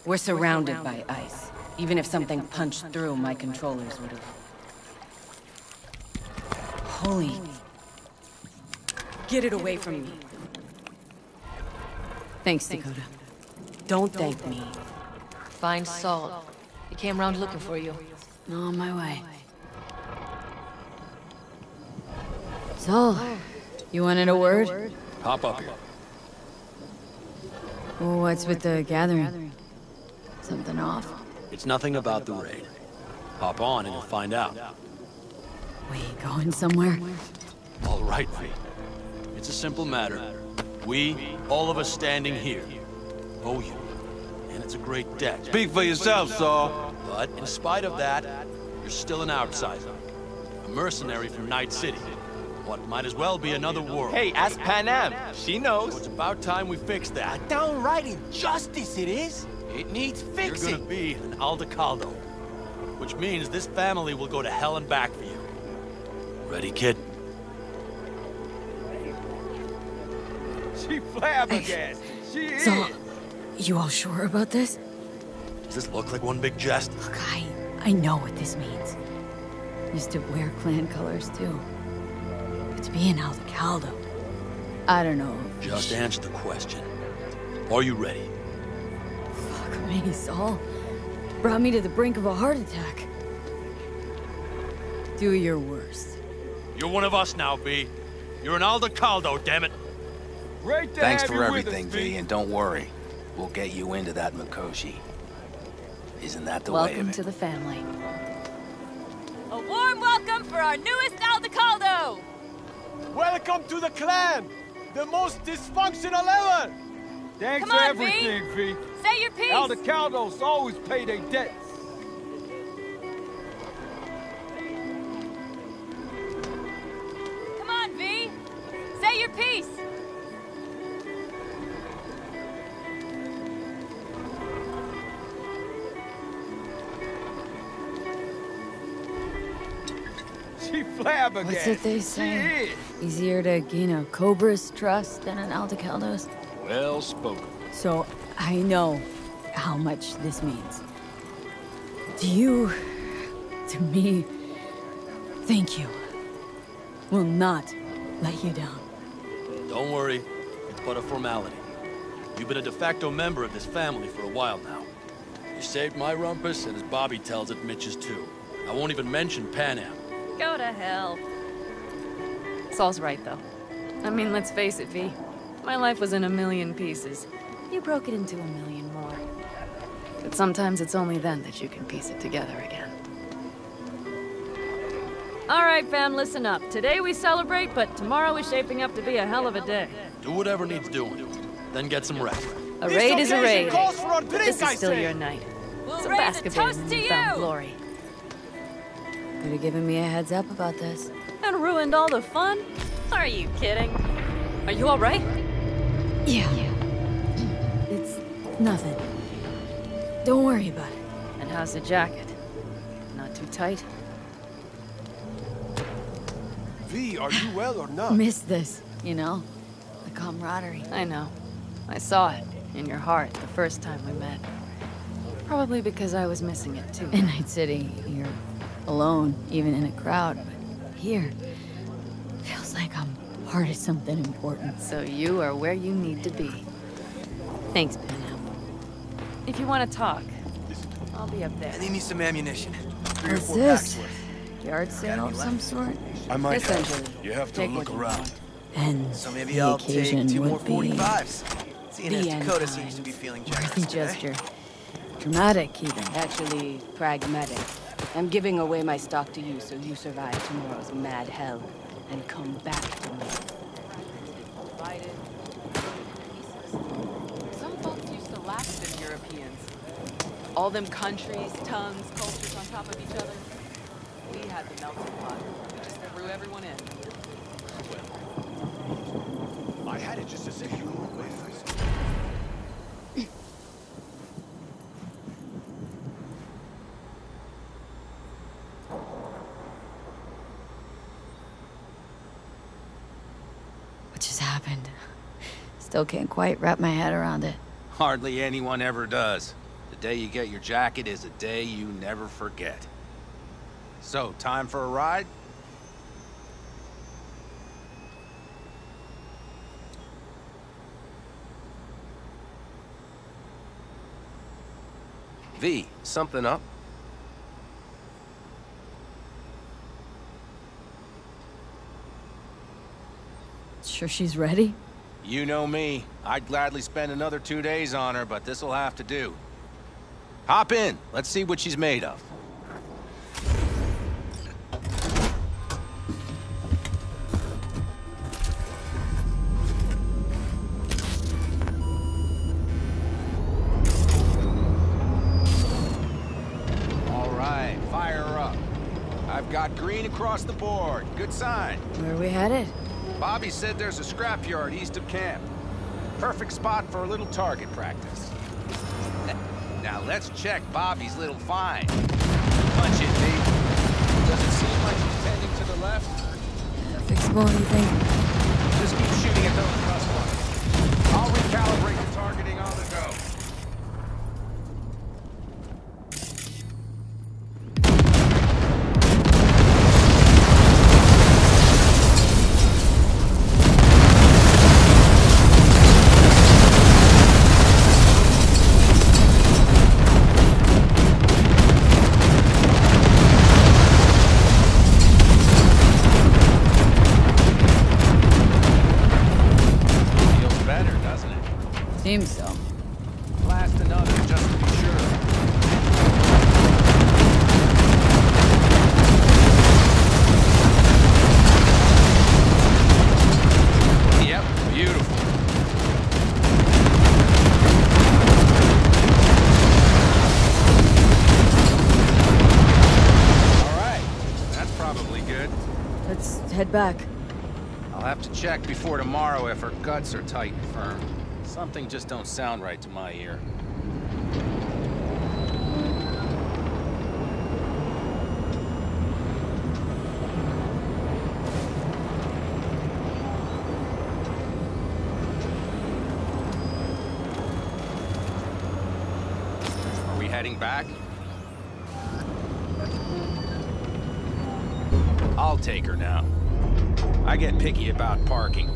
We're surrounded by ice. Even if something punched through, my controllers would have... Holy... Get it away from me. Thanks, Dakota. Don't thank me. Find Saul. He came round looking for you. On my way. Saul, you wanted a word? Hop up here. What's with the gathering? Something off? It's nothing about the raid. Hop on and you'll find out. We going somewhere? All right, V. It's a simple matter. We, all of us standing here, owe you. And it's a great debt. Speak for yourself, Saul. But in spite of that, you're still an outsider. A mercenary from Night City. What might as well be another world. Hey, ask Panam. She knows. So it's about time we fix that. A downright injustice it is. It needs fixing. You're gonna be an Aldecaldo. Which means this family will go to hell and back for you. Ready, kid? She flabbergasted. She is. So, you all sure about this? Does this look like one big jest? Look, I know what this means. Used to wear clan colors, too. But to be an Aldecaldo, I don't know. Just answer the question. Are you ready? Fuck me, Saul. Brought me to the brink of a heart attack. Do your worst. You're one of us now, V. You're an Aldecaldo, damn it. Great to Thanks have for you everything, with us, V, and don't worry. We'll get you into that Mikoshi. Isn't that the way of Welcome it? to the family. A warm welcome for our newest Aldecaldo! Welcome to the clan! The most dysfunctional ever! Thanks Come for on, everything, V. Say your piece! Aldecaldos always pay their debts. Come on, V! Say your piece! She flabbergasted. What's it they say? Easier to gain a Cobra's trust than an Aldecaldo's? Well spoken. So, I know how much this means. To you, to me, thank you. Will not let you down. Don't worry. It's but a formality. You've been a de facto member of this family for a while now. You saved my rumpus, and as Bobby tells it, Mitch's too. I won't even mention Panam. Go to hell. Saul's right, though. I mean, let's face it, V. My life was in a million pieces. You broke it into a million more. But sometimes it's only then that you can piece it together again. All right, fam, listen up. Today we celebrate, but tomorrow is shaping up to be a hell of a day. Do whatever needs doing. Then get some rest. A raid is a raid. Calls for a But drink, this is I still say. your night. We'll So raise a bask a bit toast in to newfound you. glory. Could have given me a heads up about this. And ruined all the fun? Are you kidding? Are you all right? Yeah. It's nothing. Don't worry about it. And how's the jacket? Not too tight? V, are you well or not? Missed this, you know? The camaraderie. I know. I saw it in your heart the first time we met. Probably because I was missing it too. In Night City, you're alone, even in a crowd. But here, feels like I'm part of something important. So you are where you need to be. Thanks, Pam. If you want to talk, I'll be up there. I need me some ammunition. 3 or What's 4 this? packs worth. Yard sale of some sort? I might help. Essentially. You have to Take look what you around. want. And So maybe the I'll take occasion 2 more would be 45s. Seeing as the end Dakota times. seems to be feeling generous Worthy today. gesture. Dramatic, even. Actually, pragmatic. I'm giving away my stock to you so you survive tomorrow's mad hell and come back to me. Some folks used to laugh at them Europeans. All them countries, tongues, cultures on top of each other. We had the melting pot. We just threw everyone in. I had it just a second ago. Wait a second. What just happened? Still can't quite wrap my head around it. Hardly anyone ever does. The day you get your jacket is a day you never forget. So, time for a ride? V, something up? Sure she's ready? You know me. I'd gladly spend another 2 days on her, but this'll have to do. Hop in. Let's see what she's made of. All right, fire her up. I've got green across the board. Good sign. Where are we headed? Bobby said there's a scrapyard east of camp. Perfect spot for a little target practice. Now let's check Bobby's little find. Punch it, V. Does it seem like she's tending to the left? Fixable, you think? Just keep shooting at those crosswalks. I'll recalibrate the targeting on the go. Seems so. Blast another, just to be sure. Yep, beautiful. All right, that's probably good. Let's head back. I'll have to check before tomorrow if her guts are tight and firm. Something just don't sound right to my ear. Are we heading back? I'll take her now. I get picky about parking.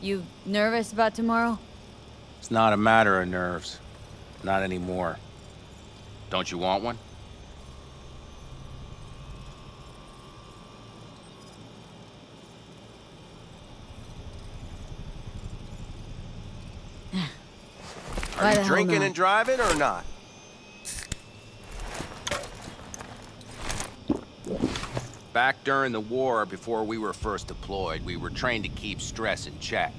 You nervous about tomorrow? It's not a matter of nerves. Not anymore. Don't you want one? Are you drinking and driving or not? Back during the war, before we were first deployed, we were trained to keep stress in check.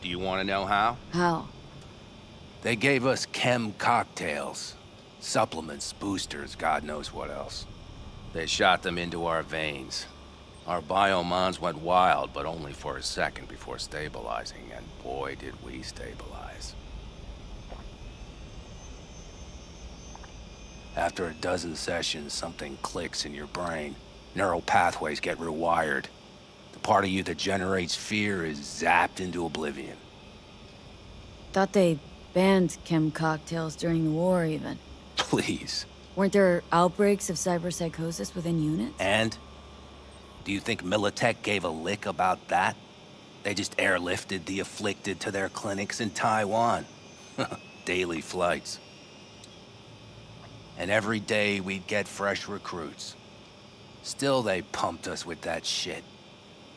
Do you want to know how? How? They gave us chem cocktails. Supplements, boosters, God knows what else. They shot them into our veins. Our biomons went wild, but only for a second before stabilizing, and boy did we stabilize. After a dozen sessions, something clicks in your brain. Neural pathways get rewired. The part of you that generates fear is zapped into oblivion. Thought they banned chem cocktails during the war, even. Please. Weren't there outbreaks of cyberpsychosis within units? And? Do you think Militech gave a lick about that? They just airlifted the afflicted to their clinics in Taiwan. Daily flights. And every day we'd get fresh recruits. Still they pumped us with that shit.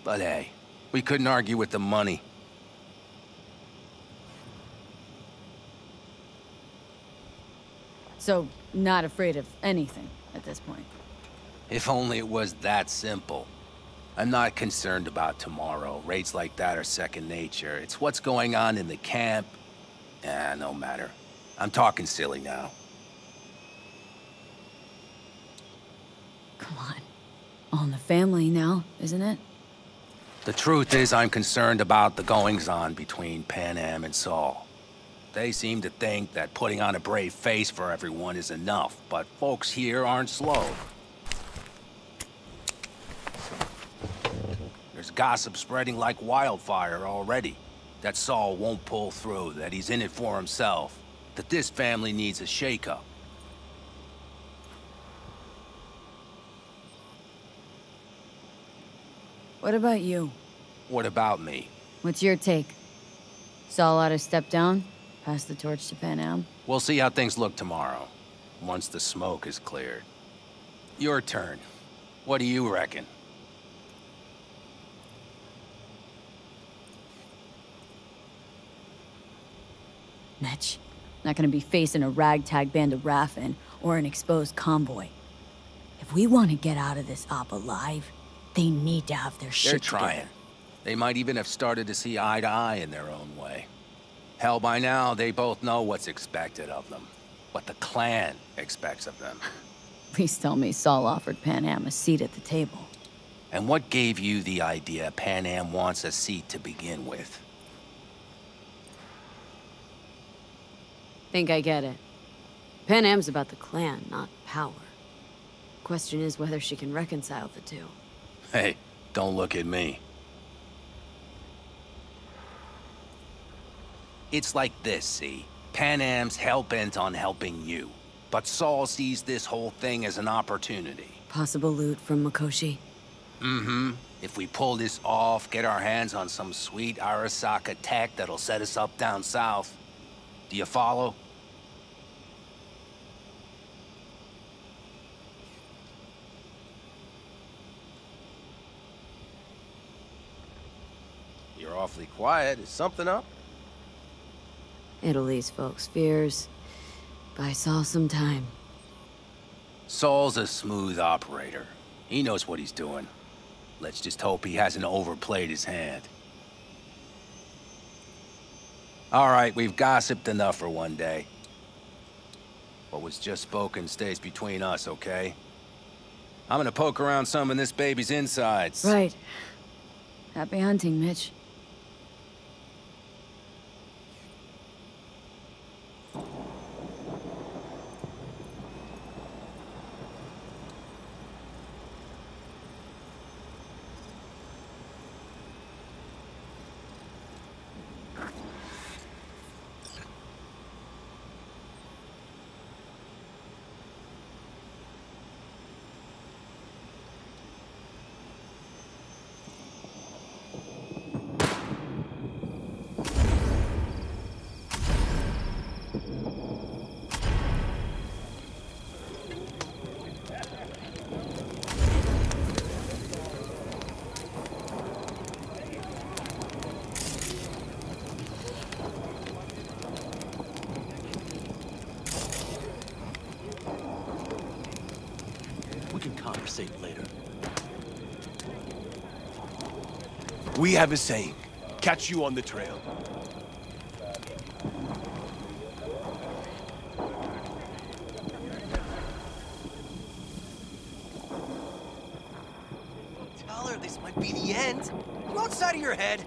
But hey, we couldn't argue with the money. So, not afraid of anything at this point. If only it was that simple. I'm not concerned about tomorrow. Raids like that are second nature. It's what's going on in the camp. No matter. I'm talking silly now. Come on. All in the family now, isn't it? The truth is I'm concerned about the goings-on between Pan Am and Saul. They seem to think that putting on a brave face for everyone is enough, but folks here aren't slow. There's gossip spreading like wildfire already. That Saul won't pull through, that he's in it for himself, that this family needs a shake-up. What about you? What about me? What's your take? Saul ought to step down? Pass the torch to Pan Am? We'll see how things look tomorrow, once the smoke is cleared. Your turn. What do you reckon? Mitch, not gonna be facing a ragtag band of Raffin or an exposed convoy. If we want to get out of this op alive, they need to have their shit They're trying. together. They might even have started to see eye to eye in their own way. Hell, by now, they both know what's expected of them. What the clan expects of them. Please tell me Saul offered Pan Am a seat at the table. And what gave you the idea Pan Am wants a seat to begin with? Think I get it. Pan Am's about the clan, not power. Question is whether she can reconcile the two. Hey, don't look at me. It's like this, see? Pan Am's hell-bent on helping you. But Saul sees this whole thing as an opportunity. Possible loot from Mikoshi? Mm-hmm. If we pull this off, get our hands on some sweet Arasaka tech that'll set us up down south. Do you follow? You're awfully quiet. Is something up? It'll ease folks' fears. Buy Saul some time. Saul's a smooth operator. He knows what he's doing. Let's just hope he hasn't overplayed his hand. All right, we've gossiped enough for one day. What was just spoken stays between us, okay? I'm gonna poke around some of this baby's insides. Right. Happy hunting, Mitch. compensate later. We have a saying. Catch you on the trail. Tell her this might be the end. You outside of your head.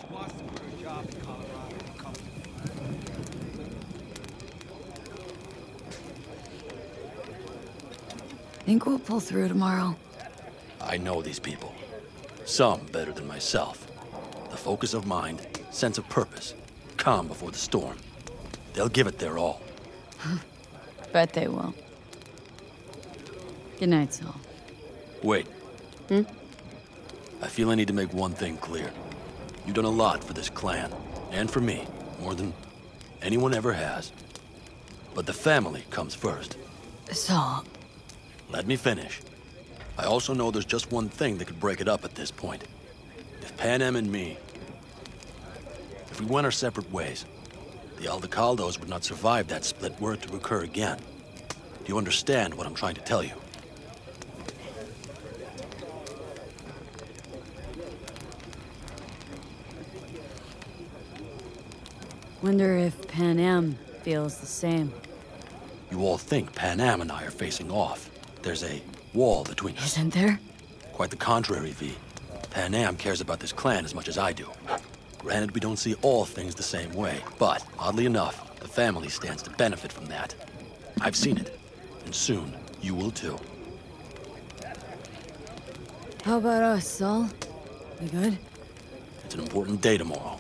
She wants to put her job in Colorado. Think we'll pull through tomorrow? I know these people. Some better than myself. The focus of mind, sense of purpose, calm before the storm. They'll give it their all. Bet they will. Good night, Saul. Wait. I feel I need to make one thing clear. You've done a lot for this clan, and for me, more than anyone ever has. But the family comes first. Saul. Let me finish. I also know there's just one thing that could break it up at this point. If Panem and me... If we went our separate ways, the Aldecaldos would not survive that split were it to occur again. Do you understand what I'm trying to tell you? Wonder if Panem feels the same. You all think Panem and I are facing off. There's a wall between us. Isn't there? Quite the contrary, V. Panem cares about this clan as much as I do. Granted, we don't see all things the same way, but oddly enough, the family stands to benefit from that. I've seen it, and soon you will too. How about us, Saul? We good? It's an important day tomorrow.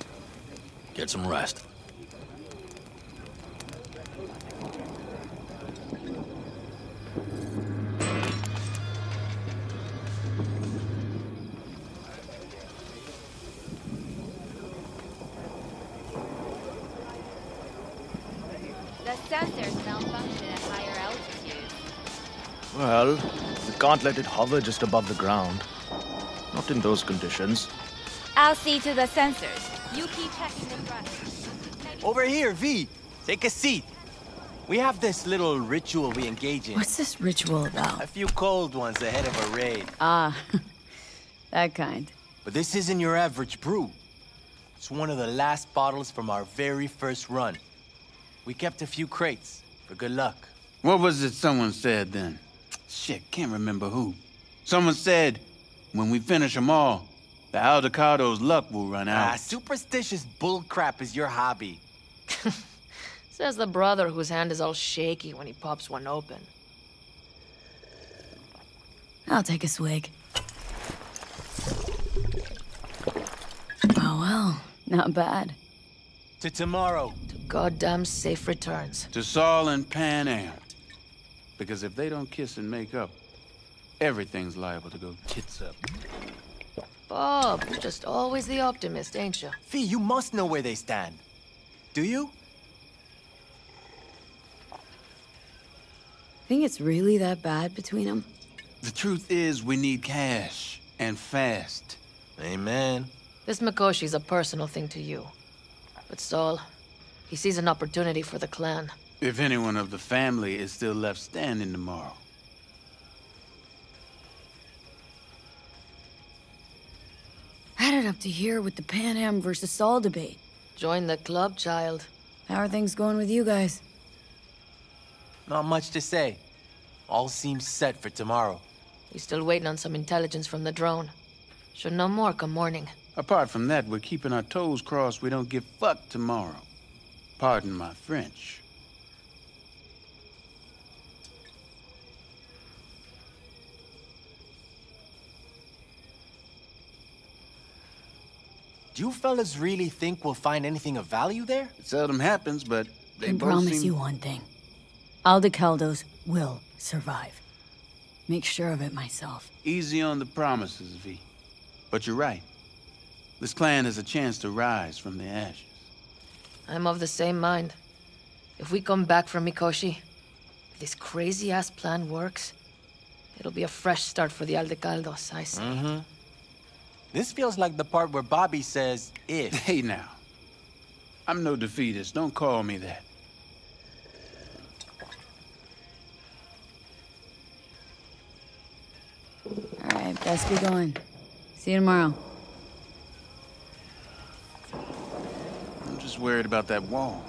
Get some rest. Sensors malfunction at higher altitudes. Well, we can't let it hover just above the ground. Not in those conditions. I'll see to the sensors. You keep checking the front. Over here, V. Take a seat. We have this little ritual we engage in. What's this ritual about? A few cold ones ahead of a raid. Ah, that kind. But this isn't your average brew. It's one of the last bottles from our very first run. We kept a few crates, for good luck. What was it someone said then? Shit, can't remember who. Someone said, when we finish them all, the Aldecaldo's luck will run out. Superstitious bullcrap is your hobby. Says the brother whose hand is all shaky when he pops one open. I'll take a swig. Oh well, not bad. To tomorrow. To goddamn safe returns. To Saul and Panem. Because if they don't kiss and make up, everything's liable to go tits up. Bob, you're just always the optimist, ain't you? Fee, you must know where they stand. Do you? Think it's really that bad between them? The truth is, we need cash. And fast. Amen. This Mikoshi's a personal thing to you. But Saul, he sees an opportunity for the clan. If anyone of the family is still left standing tomorrow. Added up to here with the Panem versus Saul debate. Join the club, child. How are things going with you guys? Not much to say. All seems set for tomorrow. We're still waiting on some intelligence from the drone. Should know more come morning. Apart from that, we're keeping our toes crossed we don't get fucked tomorrow. Pardon my French. Do you fellas really think we'll find anything of value there? It seldom happens, but they I both promise seem... you one thing. Aldecaldos will survive. Make sure of it myself. Easy on the promises, V. But you're right. This clan has a chance to rise from the ashes. I'm of the same mind. If we come back from Mikoshi, if this crazy-ass plan works, it'll be a fresh start for the Aldecaldos, I say. Mm-hmm. This feels like the part where Bobby says, if. Hey now. I'm no defeatist, don't call me that. Best be going. See you tomorrow. I'm just worried about that wall.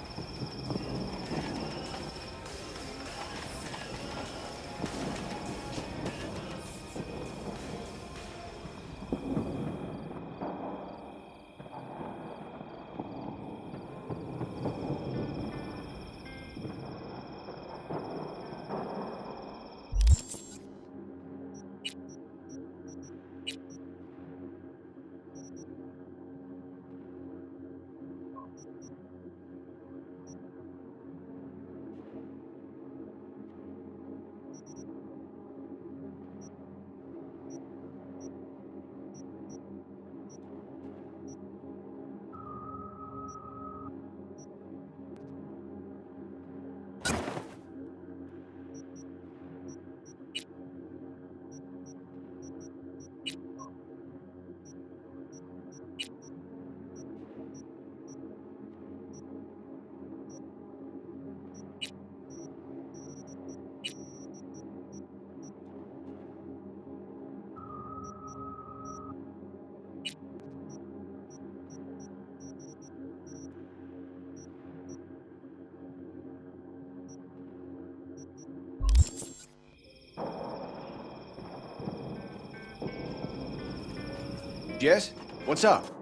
Jess, what's up?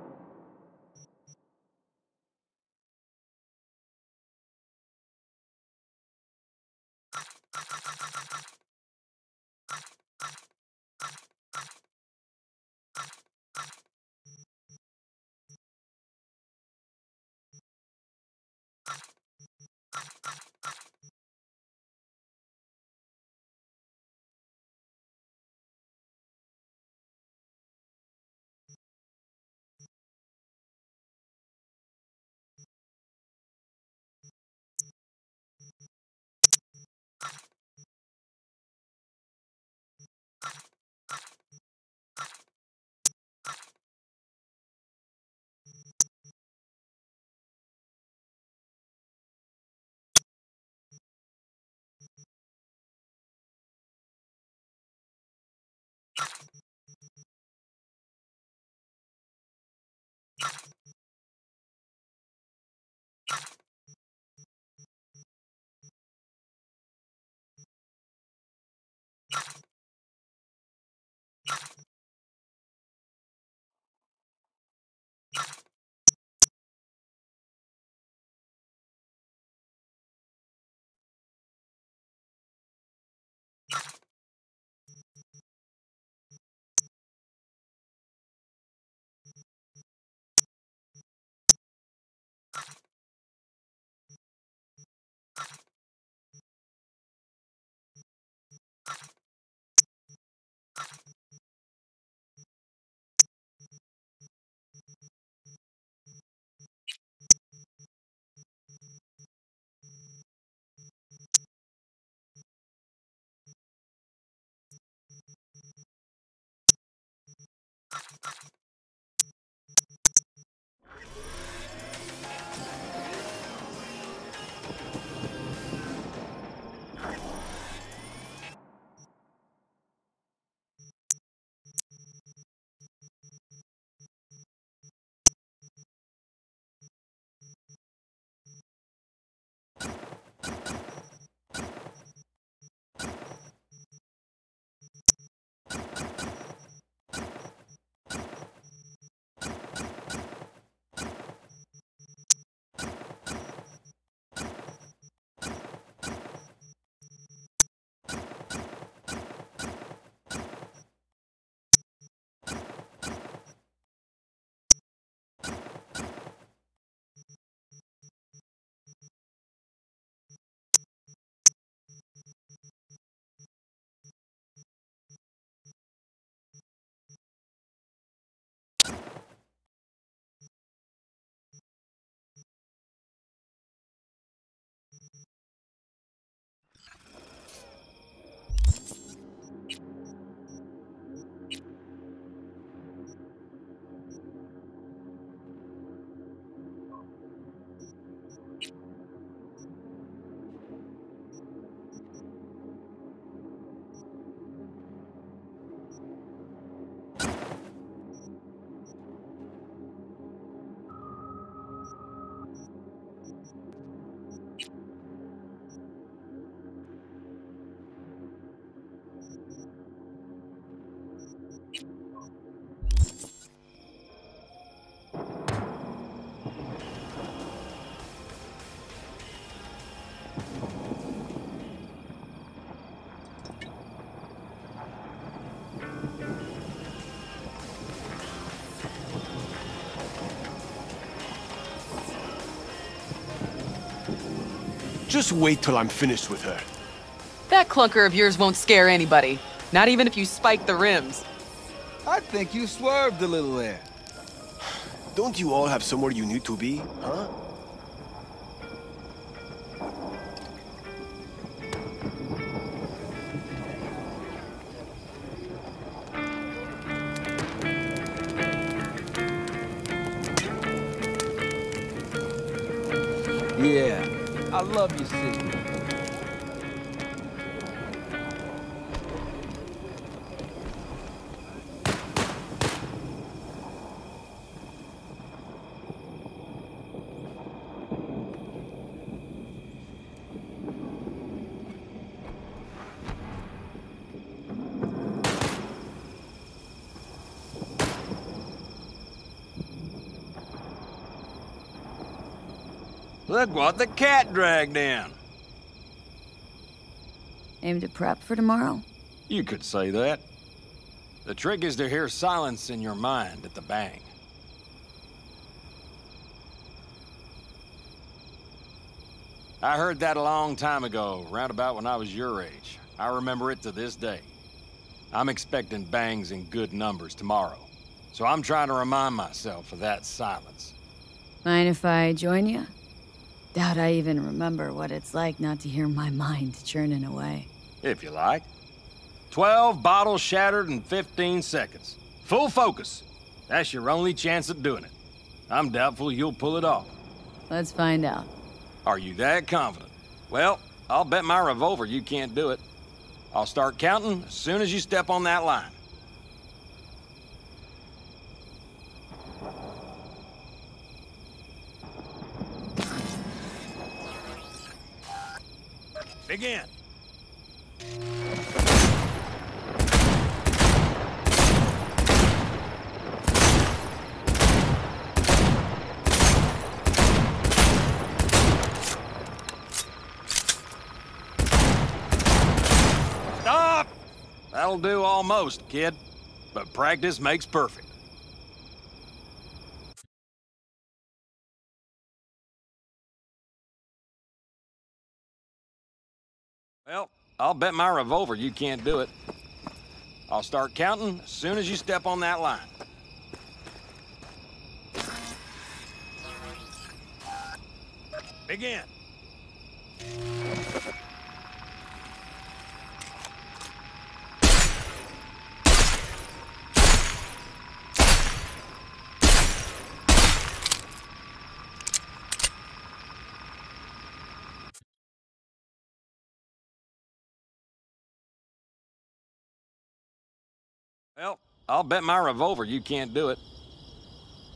Just wait till I'm finished with her. That clunker of yours won't scare anybody. Not even if you spike the rims. I think you swerved a little there. Don't you all have somewhere you need to be, huh? Yeah, I love your sister. Look what the cat dragged in. Aim to prep for tomorrow? You could say that. The trick is to hear silence in your mind at the bang. I heard that a long time ago, round about when I was your age. I remember it to this day. I'm expecting bangs in good numbers tomorrow, so I'm trying to remind myself of that silence. Mind if I join you? Doubt I even remember what it's like not to hear my mind churning away. If you like. 12 bottles shattered in 15 seconds. Full focus. That's your only chance at doing it. I'm doubtful you'll pull it off. Let's find out. Are you that confident? Well, I'll bet my revolver you can't do it. I'll start counting as soon as you step on that line. Begin. Stop! That'll do almost, kid. But practice makes perfect. Well, I'll bet my revolver you can't do it. I'll start counting as soon as you step on that line. Begin. Well, I'll bet my revolver you can't do it.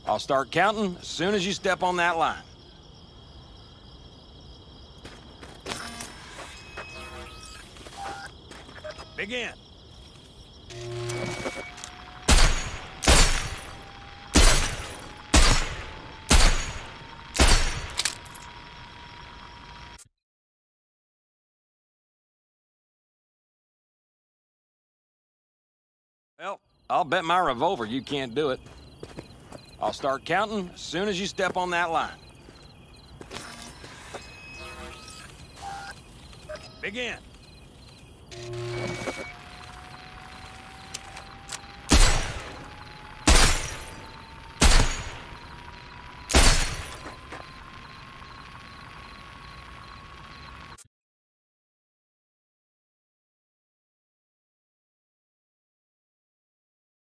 I'll start counting as soon as you step on that line. Begin. Well, I'll bet my revolver you can't do it. I'll start counting as soon as you step on that line. Begin.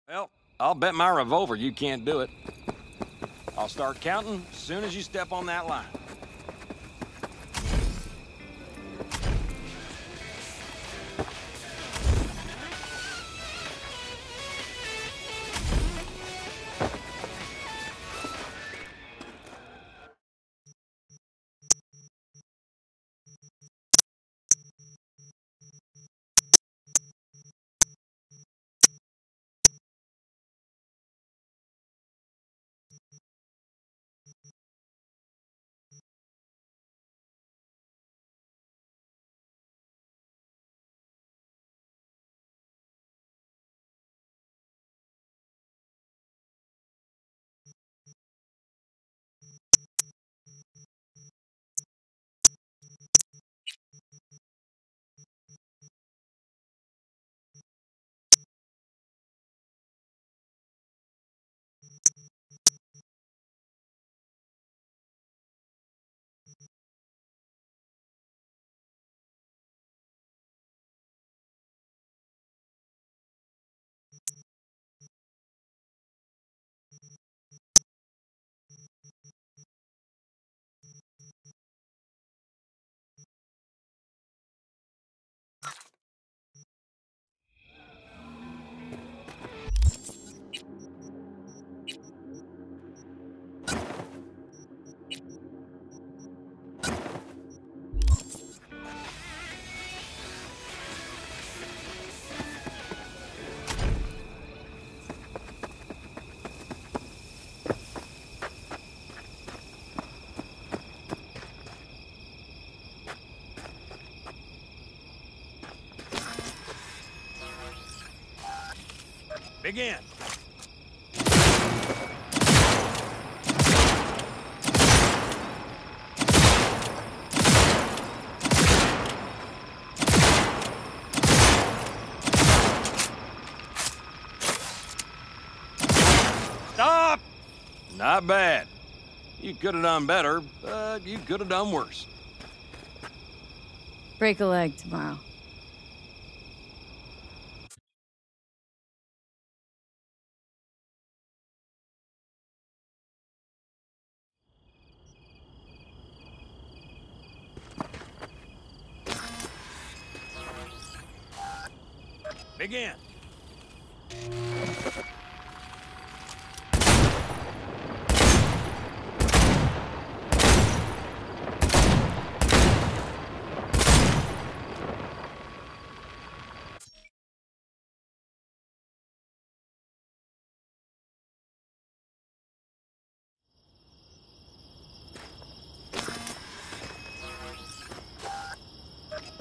Well, I'll bet my revolver you can't do it. I'll start counting as soon as you step on that line. Begin. Stop! Not bad. You could have done better, but you could have done worse. Break a leg tomorrow. Begin.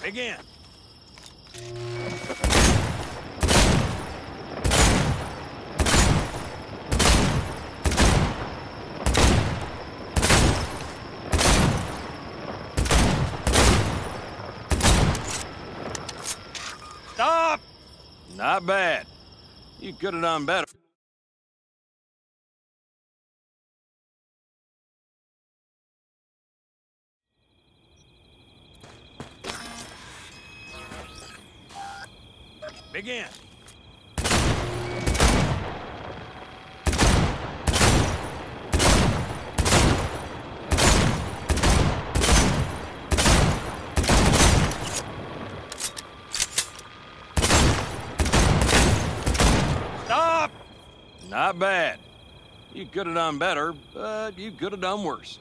Begin. Stop! Not bad. You could have done better. Begin. Stop! Not bad. You could have done better, but you could have done worse.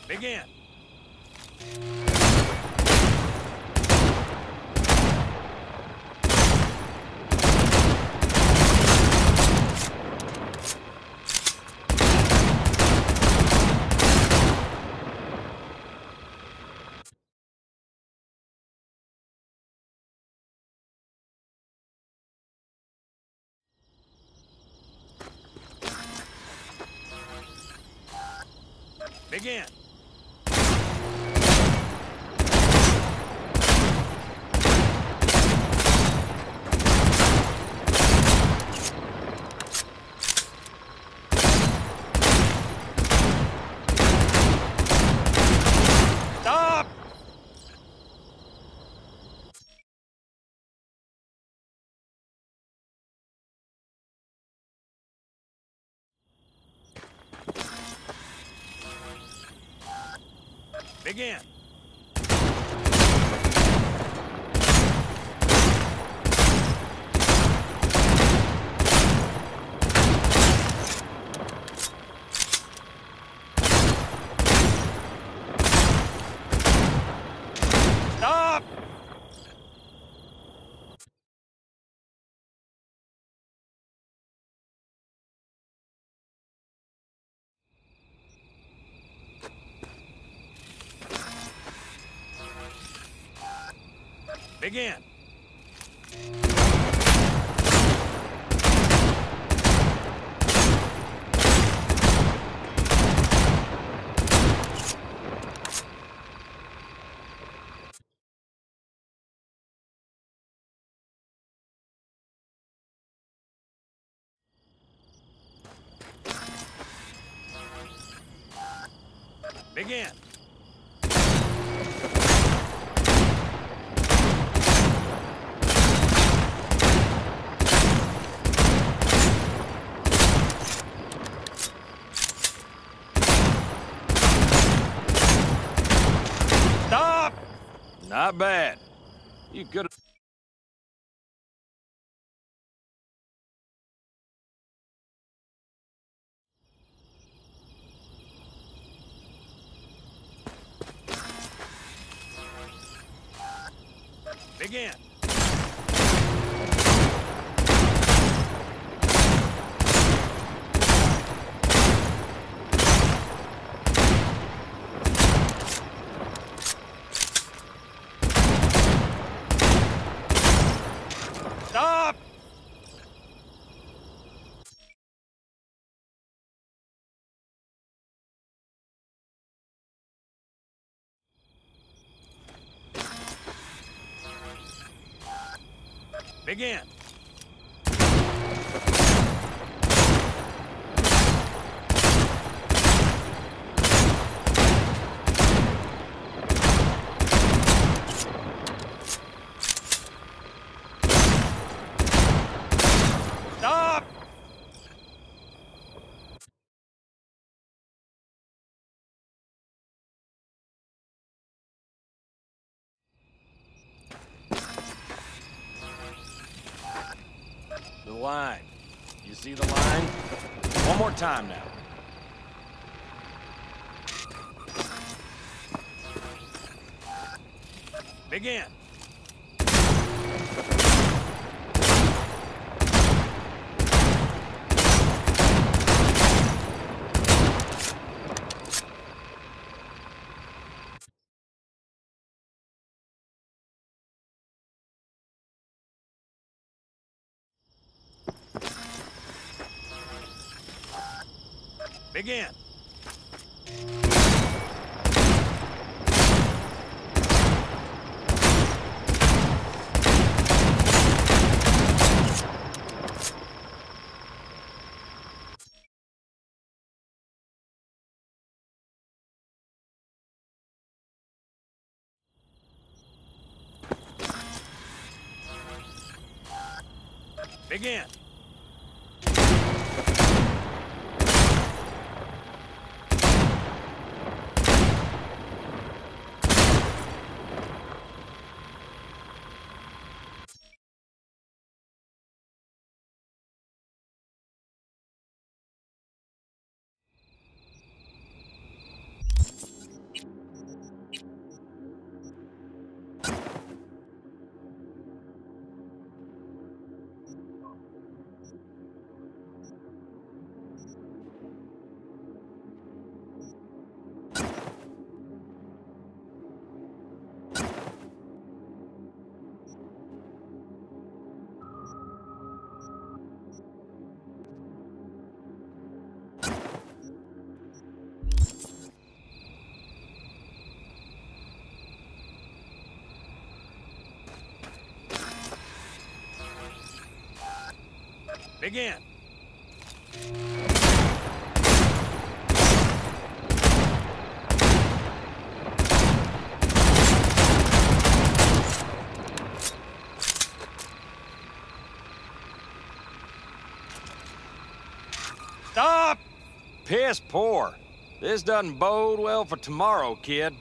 Begin. Begin. Begin. Stop! Begin. Begin. Stop! Not bad. You could have... Begin. Stop! Begin. Stop! The line. You see the line? One more time now. Begin. Begin. Begin. Begin. Stop! Piss poor. This doesn't bode well for tomorrow, kid.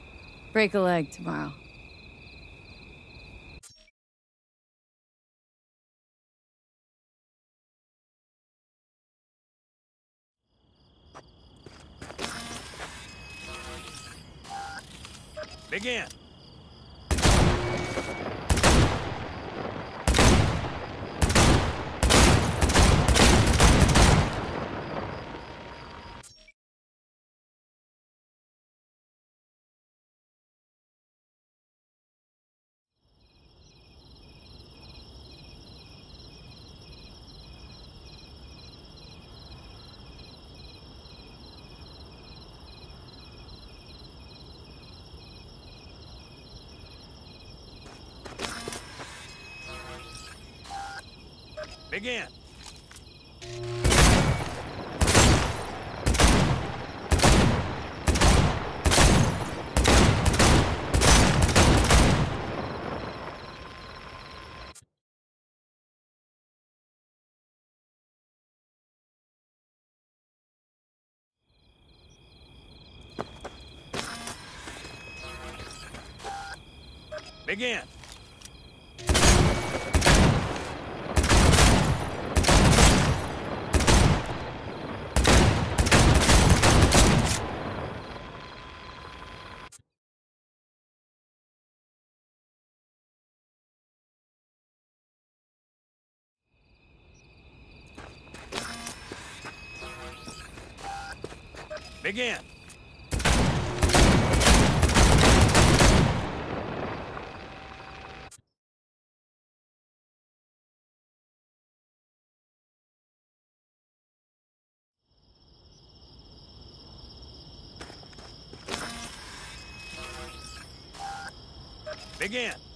Break a leg tomorrow. Begin. Begin. Begin. Begin. Begin.